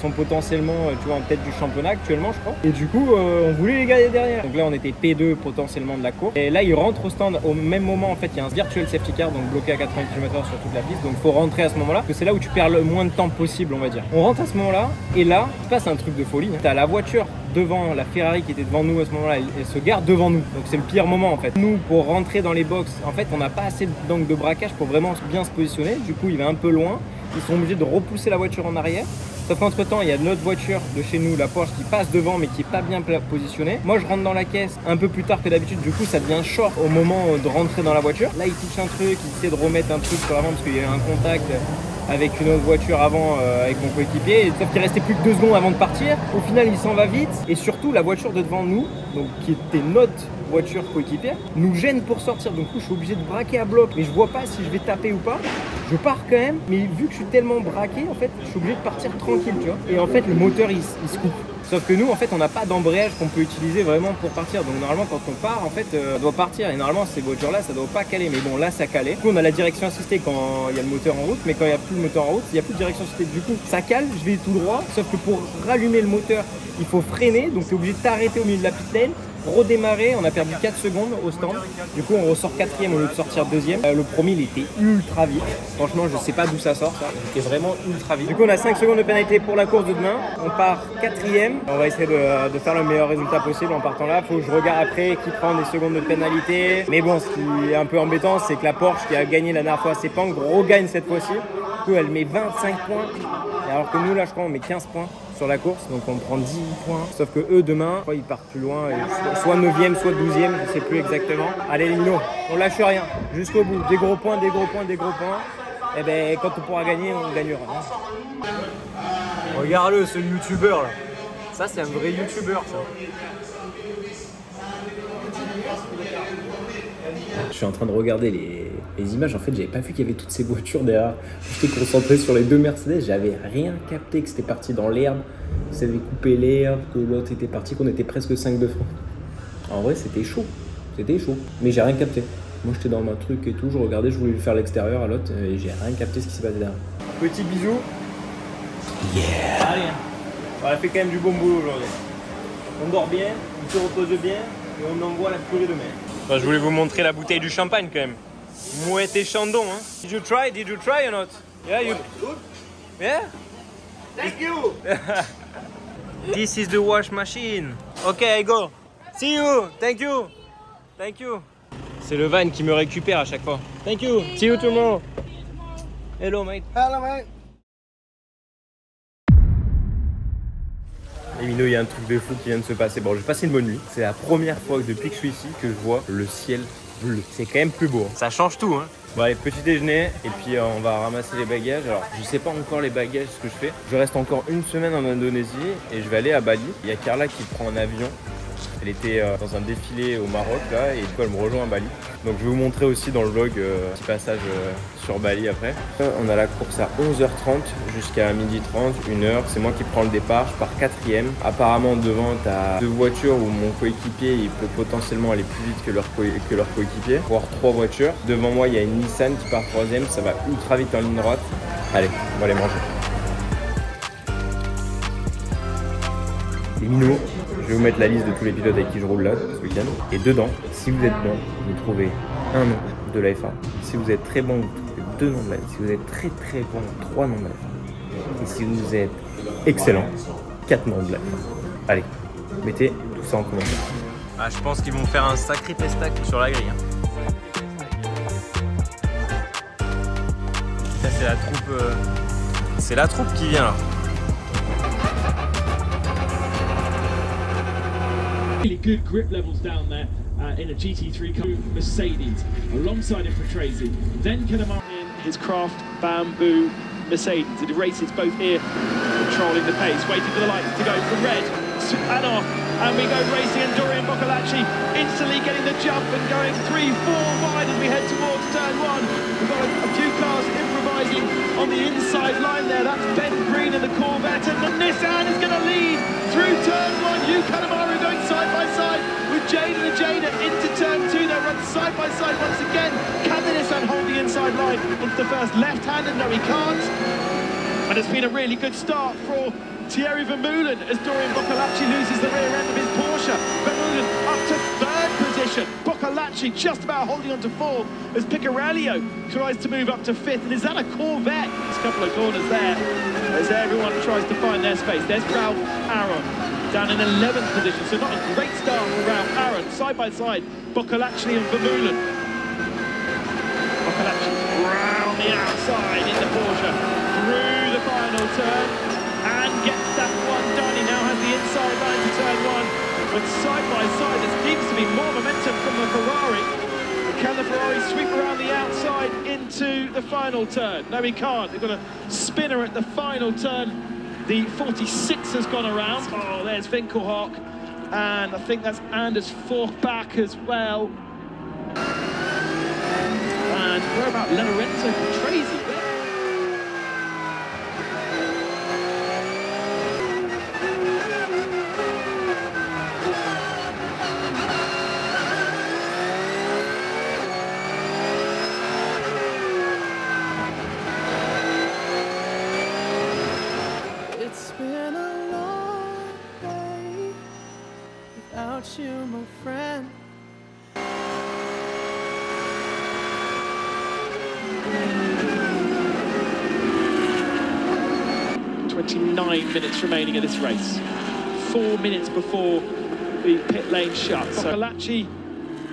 sont potentiellement, tu vois, en tête du championnat actuellement, je crois. Et du coup, on voulait les garder derrière. Donc là, on était P2 potentiellement de la course. Et là, ils rentrent au stand au même moment. En fait, il y a un virtual safety car, donc bloqué à 80 km/h sur toute la piste. Donc, il faut rentrer à ce moment-là, parce que c'est là où tu perds le moins de temps possible, on va dire. On rentre à ce moment-là, et là, il se passe un truc de folie. T'as la voiture devant, la Ferrari qui était devant nous à ce moment-là, elle se gare devant nous. Donc, c'est le pire moment, en fait. Nous, pour rentrer dans les box, en fait, on n'a pas assez d'angle de braquage pour vraiment bien se positionner. Du coup, il va un peu loin. Ils sont obligés de repousser la voiture en arrière. Sauf qu'entre temps, il y a notre voiture de chez nous, la Porsche, qui passe devant mais qui n'est pas bien positionnée. Moi, je rentre dans la caisse un peu plus tard que d'habitude. Du coup, ça devient short au moment de rentrer dans la voiture. Là, il touche un truc, il essaie de remettre un truc sur l'avant parce qu'il y a eu un contact avec une autre voiture avant avec mon coéquipier. Sauf qu'il restait plus que 2 secondes avant de partir. Au final, il s'en va vite. Et surtout, la voiture de devant nous, donc qui était notre voiture coéquipière, nous gêne pour sortir. Donc, je suis obligé de braquer à bloc. Mais je vois pas si je vais taper ou pas. Je pars quand même, mais vu que je suis tellement braqué, en fait, je suis obligé de partir tranquille, tu vois. Et en fait, le moteur, il se coupe. Sauf que nous, en fait, on n'a pas d'embrayage qu'on peut utiliser vraiment pour partir. Donc normalement, quand on part, en fait, on doit partir. Et normalement, ces voitures-là, ça doit pas caler. Mais bon, là, ça calait. Du coup, on a la direction assistée quand il y a le moteur en route. Mais quand il n'y a plus le moteur en route, il n'y a plus de direction assistée. Du coup, ça cale, je vais tout droit. Sauf que pour rallumer le moteur, il faut freiner. Donc, tu es obligé de t'arrêter au milieu de la pit lane. Redémarrer, on a perdu 4 secondes au stand. Du coup, on ressort 4e au lieu de sortir 2e. Le premier, il était ultra vite. Franchement, je sais pas d'où ça sort, ça. Il était vraiment ultra vite. Du coup, on a 5 secondes de pénalité pour la course de demain. On part 4e. On va essayer de faire le meilleur résultat possible en partant là. Faut que je regarde après qui prend des secondes de pénalité. Mais bon, ce qui est un peu embêtant, c'est que la Porsche qui a gagné la dernière fois à Sepang regagne cette fois-ci. qu'eux, elle met 25 points. Et alors que nous, là, je crois, on met 15 points sur la course. Donc on prend 10 points. Sauf que eux, demain, je crois, ils partent plus loin. Et soit 9e, soit 12e, je sais plus exactement. Allez, les minots, on lâche rien. Jusqu'au bout. Des gros points, des gros points, des gros points. Et ben, quand on pourra gagner, on gagnera. Regarde-le, ce youtubeur là. Ça, c'est un vrai youtubeur, ça. Je suis en train de regarder les images. En fait, j'avais pas vu qu'il y avait toutes ces voitures derrière. J'étais concentré sur les deux Mercedes. J'avais rien capté que c'était parti dans l'herbe. Ça avait coupé l'herbe, que l'autre était parti, qu'on était presque 5 de front. En vrai, c'était chaud. C'était chaud. Mais j'ai rien capté. Moi, j'étais dans ma truc et tout. Je regardais, je voulais lui faire l'extérieur à l'autre. Et j'ai rien capté ce qui s'est passé derrière. Petit bisou. Yeah. Allez. On a fait quand même du bon boulot aujourd'hui. On dort bien, on se repose bien et on envoie la purée demain. Enfin, je voulais vous montrer la bouteille du champagne quand même. Mouette et Chandon, hein. Did you try or not? Yeah, you. Yeah. Thank you. This is the wash machine. Okay, I go. See you. Thank you. Thank you. C'est le van qui me récupère à chaque fois. Thank you. See you tomorrow. Hello, mate. Hello, mate. Et Mino, il y a un truc de fou qui vient de se passer. Bon, j'ai passé une bonne nuit. C'est la première fois depuis que je suis ici que je vois le ciel bleu. C'est quand même plus beau. Ça change tout, hein. Bon, allez, petit déjeuner et puis on va ramasser les bagages. Alors, je sais pas encore les bagages, ce que je fais. Je reste encore une semaine en Indonésie et je vais aller à Bali. Il y a Carla qui prend un avion. Elle était dans un défilé au Maroc là et du coup elle me rejoint à Bali. Donc je vais vous montrer aussi dans le vlog un petit passage sur Bali après. On a la course à 11h30 jusqu'à 12h30, 1h. C'est moi qui prends le départ, je pars 4e. Apparemment devant tu as 2 voitures où mon coéquipier il peut potentiellement aller plus vite que leur coéquipier. Voire 3 voitures. Devant moi il y a une Nissan qui part 3e, ça va ultra vite en ligne droite. Allez, on va aller manger. Les minots. Je vais vous mettre la liste de tous les pilotes avec qui je roule là ce week-end. Et dedans, si vous êtes bon, vous trouvez un nom de la F1. Si vous êtes très bon, vous trouvez 2 noms de la F1. Si vous êtes très très bon, 3 noms de la F1. Et si vous êtes excellent, 4 noms de la F1. Allez, mettez tout ça en commentaire. Ah, je pense qu'ils vont faire un sacré pestac sur la grille. Hein. Ça, c'est la troupe. C'est la troupe qui vient là. Really good grip levels down there in a GT3 car. Mercedes alongside him for Tracy. Then Kanemaru in his Craft Bamboo Mercedes. The races both here controlling the pace, waiting for the lights to go from red and off. And we go racing and Dorian Boccolacci instantly getting the jump and going 3-4 wide as we head towards turn 1. We've got a few cars improvising on the inside line there. That's Ben Green and the Corvette, and the Nissan is going to lead through turn 1. Yu Kanemaru going side by side with Jade and the Jada into turn 2. They'll run side by side once again. Can the Nissan hold the inside line into the first left-hander? No, he can't. And it's been a really good start for Thierry Vermeulen as Dorian Boccolacci loses the rear end of his Porsche. Vermeulen up to 3rd position. Boccolacci just about holding on to 4th as Picarello tries to move up to 5th. And is that a Corvette? There's a couple of corners there as everyone tries to find their space. There's Ralph Aron down in 11th position. So not a great start for Ralph Aron. Side by side, Boccolacci and Vermeulen. Boccolacci round the outside in the Porsche through the final turn. And gets that one done. He now has the inside line to turn 1. But side by side, there seems to be more momentum from the Ferrari. Can the Ferrari sweep around the outside into the final turn? No, he can't. They've got a spinner at the final turn. The 46 has gone around. Oh, there's Winkelhock. And I think that's Anders Fork back as well. And where about Lorenzo Patrese? You, my friend. 29 minutes remaining of this race. 4 minutes before the pit lane shuts. So Boccolacci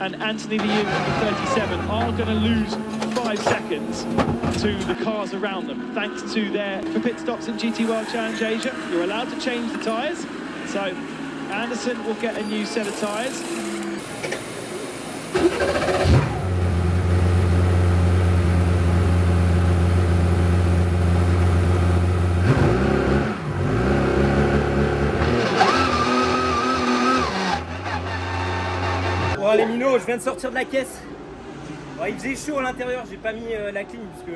and Anthony Liu, number 37, are going to lose 5 seconds to the cars around them, thanks to for pit stops in GT World Challenge Asia. You're allowed to change the tyres, so Anderson will get a new set of tyres. Bon les minots, je viens de sortir de la caisse. Bon, il faisait chaud à l'intérieur, j'ai pas mis la clim parce que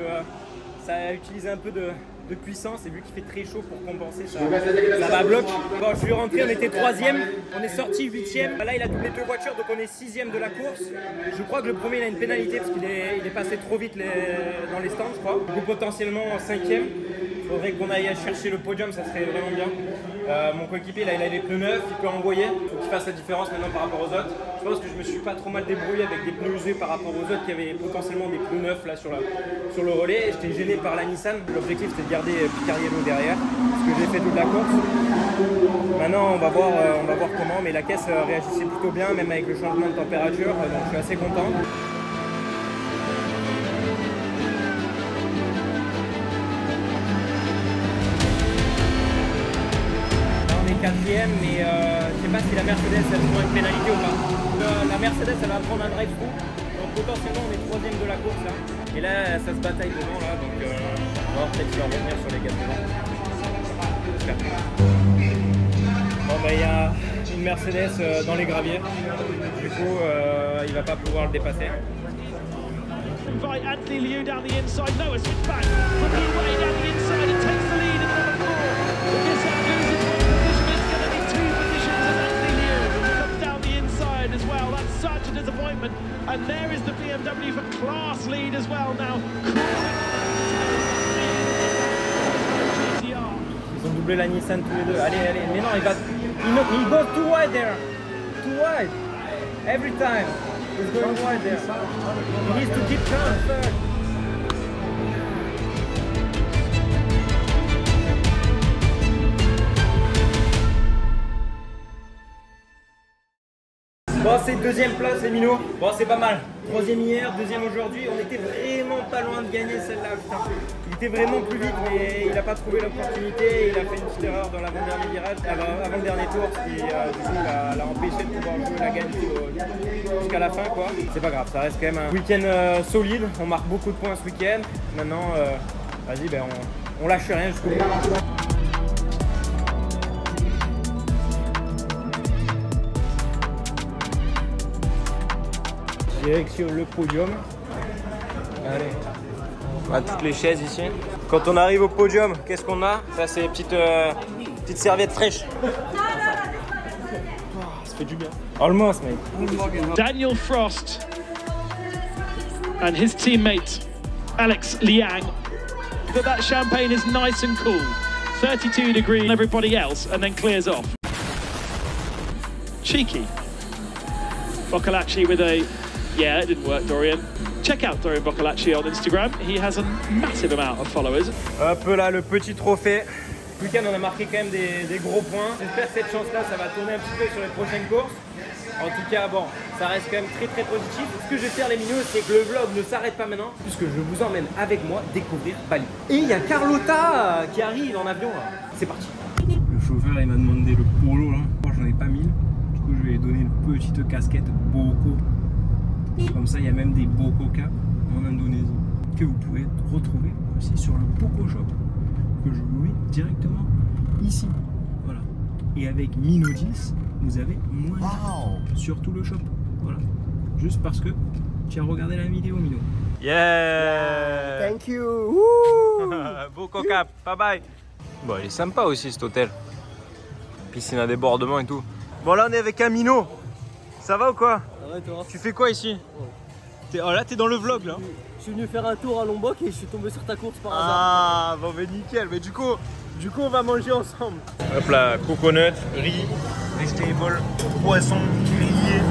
ça a utilisé un peu de puissance et vu qu'il fait très chaud pour compenser ça va bloquer. Bon, je suis rentré, on était 3ème, on est sorti 8ème. Là il a doublé 2 voitures donc on est 6ème de la course. Je crois que le premier il a une pénalité parce qu'il est passé trop vite dans les stands je crois. Donc potentiellement 5ème. Il faudrait qu'on aille chercher le podium, ça serait vraiment bien. Mon coéquipier là il a les pneus neufs, il peut envoyer, il faut qu'il fasse la différence maintenant par rapport aux autres. Je pense que je me suis pas trop mal débrouillé avec des pneus usés par rapport aux autres qui avaient potentiellement des pneus neufs là sur le relais. J'étais gêné par la Nissan, l'objectif c'était de garder Picariello derrière, ce que j'ai fait toute la course. Maintenant on va voir comment, mais la caisse réagissait plutôt bien, même avec le changement de température, donc je suis assez content. Quatrième, mais je sais pas si la Mercedes elle prend une pénalité ou pas. La Mercedes elle va prendre un drive-through, donc potentiellement on est 3ème de la course là. Et là ça se bataille devant là, donc on va voir peut-être qu'il va revenir sur les gars devant. J'espère. Bon bah il y a une Mercedes dans les graviers, du coup il va pas pouvoir le dépasser. Invite Anthony Liu down the inside. Noah switch back from Liu way down the inside and takes the lead in number 4. This loses one position. It's going to be 2 positions as Anthony Liu comes down the inside as well. That's such a disappointment. And there is the BMW for class lead as well now. Ils ont doublé la Nissan tous les deux. Allez, allez. Mais non, he goes too wide there. Too wide. Every time. He's going wide there. He needs to keep calm third. Bon, c'est 2ème place les minots. Bon, c'est pas mal. 3ème hier, 2ème aujourd'hui. On était vraiment pas loin de gagner celle-là. Il était vraiment plus vite, mais il n'a pas trouvé l'opportunité. Il a fait une petite erreur dans l'avant-dernier virage, avant le dernier tour, qui du coup l'a empêché de pouvoir jouer la gagne jusqu'à la fin, quoi. C'est pas grave, ça reste quand même un week-end solide. On marque beaucoup de points ce week-end. Maintenant, vas-y, ben, on lâche rien jusqu'au bout. Direction le podium. Allez. On a toutes les chaises ici. Quand on arrive au podium, qu'est-ce qu'on a? Ça c'est petite serviette fraîche. Ça fait du bien. Almost, mate. Daniel Frost and his teammate Alex Liang. That champagne is nice and cool. 32 degrees, everybody else, and then clears off. Cheeky. Boccolacci with a... Yeah, it didn't work, Dorian. Check out Dorian Boccolacci on Instagram. He has a massive amount of followers. Hop là, le petit trophée. Ce week-end, on a marqué quand même des gros points. J'espère que cette chance-là, ça va tourner un petit peu sur les prochaines courses. En tout cas, bon, ça reste quand même très positif. Ce que je vais faire, les minots, c'est que le vlog ne s'arrête pas maintenant, puisque je vous emmène avec moi découvrir Bali. Et il y a Carlotta qui arrive en avion. C'est parti. Le chauffeur, il m'a demandé le polo là. Moi, j'en ai pas 1000. Du coup, je vais lui donner une petite casquette Boko. Comme ça, il y a même des Boko Cap en Indonésie que vous pouvez retrouver aussi sur le Boko Shop que je vous mets directement ici. Voilà. Et avec Mino 10, vous avez moins sur tout le shop. Voilà. Juste parce que tu as regardé la vidéo, Mino. Yeah! Thank you. Boko Cap, bye bye. Bon, il est sympa aussi cet hôtel. Piscine à débordement et tout. Bon, là on est avec un Mino. Ça va ou quoi? Ouais, toi. Tu fais quoi ici? Oh, là t'es dans le vlog là. Je suis venu faire un tour à Lombok et je suis tombé sur ta course par hasard. Ah bon mais nickel, mais du coup on va manger ensemble. Hop là, coconut, riz, vegetable, poisson grillé.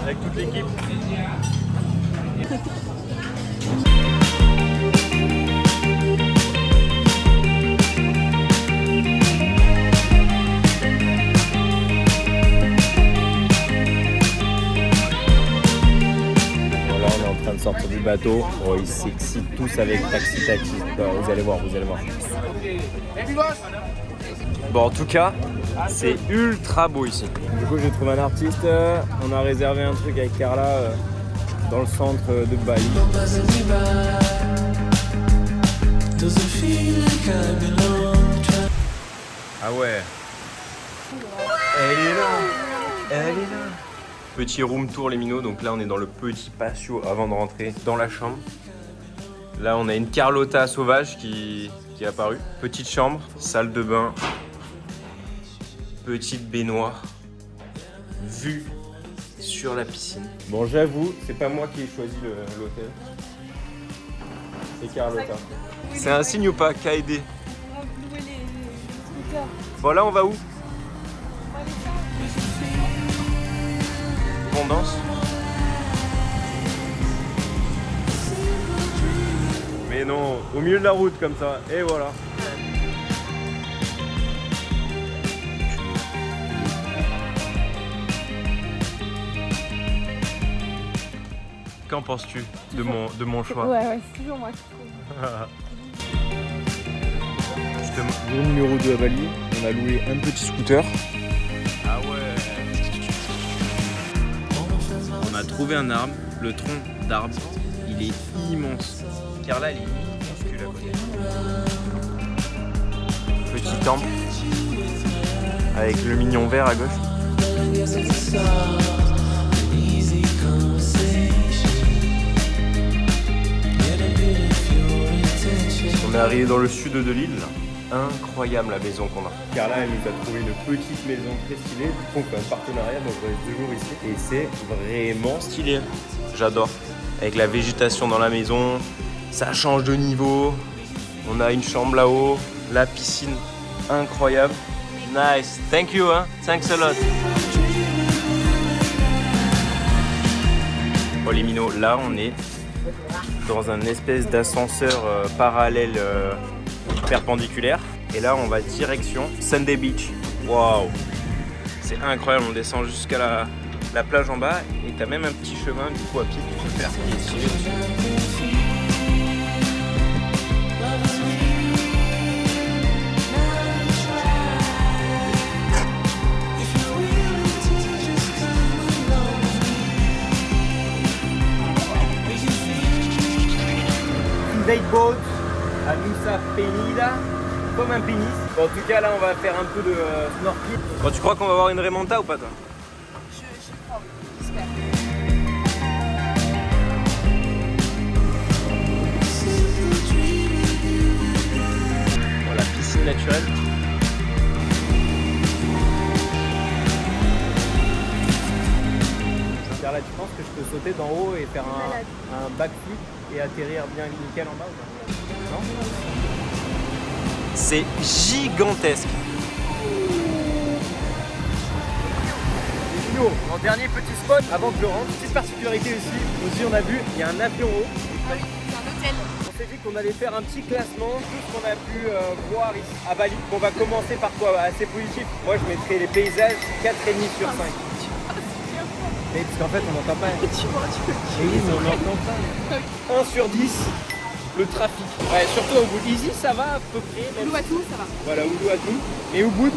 Avec toute l'équipe. bateau. Oh, ils s'excitent tous avec Taxi Taxi. Vous allez voir, vous allez voir. Bon, en tout cas, c'est ultra beau ici. Du coup, j'ai trouvé un artiste. On a réservé un truc avec Carla dans le centre de Bali. Ah ouais. Elle est là. Elle est là. Petit room tour les minots. Donc là, on est dans le petit patio avant de rentrer dans la chambre. Là, on a une Carlotta sauvage qui est apparue. Petite chambre, salle de bain, petite baignoire, vue sur la piscine. Bon, j'avoue, c'est pas moi qui ai choisi l'hôtel. C'est Carlotta. C'est un signe ou pas, KD? Bon, là, on va où? On danse? Mais non, au milieu de la route comme ça, et voilà. Qu'en penses-tu de mon choix? Ouais, c'est toujours moi qui trouve. Jour numéro 2 à Bali, on a loué un petit scooter. Ah ouais. On a trouvé un arbre, le tronc d'arbre, il est immense. Car là, elle est minuscule à côté. Petit temple avec le mignon vert à gauche. On est arrivé dans le sud de l'île. Incroyable la maison qu'on a. Carla, elle nous a trouvé une petite maison très stylée. Du coup, on fait un partenariat, donc on reste 2 jours ici. Et c'est vraiment Stylé. J'adore. Avec la végétation dans la maison, ça change de niveau. On a une chambre là-haut, la piscine incroyable. Nice. Thank you, hein. Thanks a lot. Bon les minots, là on est dans un espèce d'ascenseur parallèle perpendiculaire. Et là on va direction Sunday Beach. Waouh. C'est incroyable, on descend jusqu'à la plage en bas et t'as même un petit chemin du coup à pied que tu peux faire, qui est stylé aussi. date boat à Nusa Penida, comme un pénis. Bon, en tout cas, là, on va faire un peu de snorkeling. Bon, tu crois qu'on va avoir une remonta ou pas, toi? Je crois, j'espère. Bon, la piscine naturelle. Carla, tu penses que je peux sauter d'en haut et faire un backflip et atterrir bien nickel en bas ou pas? Non? C'est gigantesque. Yo, en dernier petit spot avant que je rentre, petite particularité aussi on a vu, il y a un avion haut. Ah oui, c'est un hôtel. On s'est dit qu'on allait faire un petit classement, tout ce qu'on a pu voir ici à Bali. On va commencer par quoi? Assez positif. Moi je mettrais les paysages 4,5 sur 5. Mais parce qu'en fait on n'entend pas. Tu vois, Oui, mais on n'entend pas. 1 sur 10, le trafic. Ouais, surtout au Ubud. Easy, ça va à peu près. Uluwatu, ça va. Voilà, Uluwatu. Mais Ubud,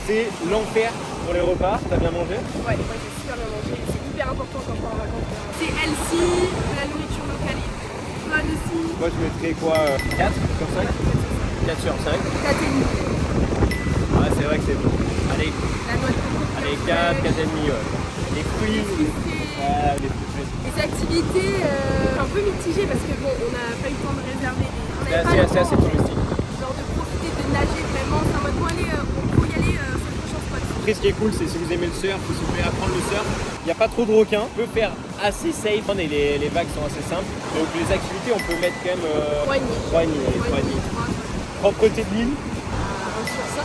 c'est l'enfer pour les repas. T'as bien mangé? Ouais, moi j'ai super bien mangé. C'est hyper important quand on part en vacances. C'est healthy, la nourriture locale est bonne aussi. Moi je mettrais quoi? 4 sur 5? 4 sur 5. 4,5. Ouais, c'est vrai que c'est bon. Allez, La noix de coco. allez 4, 4,5. Ouais. Les fruits. Ouais, les fruits. Les activités un peu mitigées parce que bon, on n'a pas eu le temps de réserver. C'est assez touristique. Genre de profiter de nager vraiment. C'est en mode bon allez, on peut y aller sur le prochain spot. Après ce qui est cool, c'est si vous aimez le surf, si vous voulez apprendre le surf, il n'y a pas trop de requins. On peut faire assez safe et les vagues sont assez simples. Donc les activités, on peut mettre quand même 3,5. Propreté de l'île. 1 sur 5.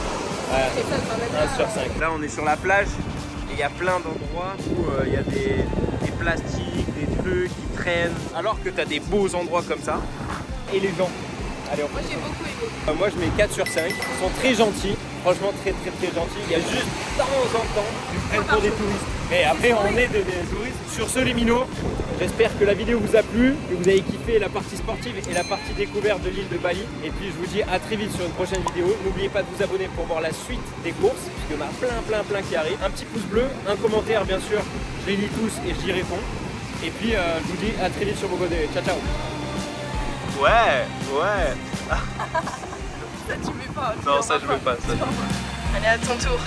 Ouais, C'est ça, quand même. 1 sur 5. Là, on est sur la plage et il y a plein d'endroits où il y a des plastiques, des trucs qui traînent. Alors que tu as des beaux endroits comme ça. Et les gens. Allez, on Moi j'ai beaucoup aimé. Moi je mets 4 sur 5, ils sont très gentils, franchement très gentils. Il y a juste de temps en temps, ils me prennent pour des touristes. Mais après on est des touristes. Sur ce les minots, J'espère que la vidéo vous a plu, que vous avez kiffé la partie sportive et la partie découverte de l'île de Bali. Et puis je vous dis à très vite sur une prochaine vidéo. N'oubliez pas de vous abonner pour voir la suite des courses, puisqu'il y en a plein qui arrivent. Un petit pouce bleu, un commentaire bien sûr, je les lis tous et j'y réponds. Et puis je vous dis à très vite sur vos côtés. Ciao ciao. Ouais. Ça tu mets pas. Non, ça je veux pas. Ça. Allez, à ton tour.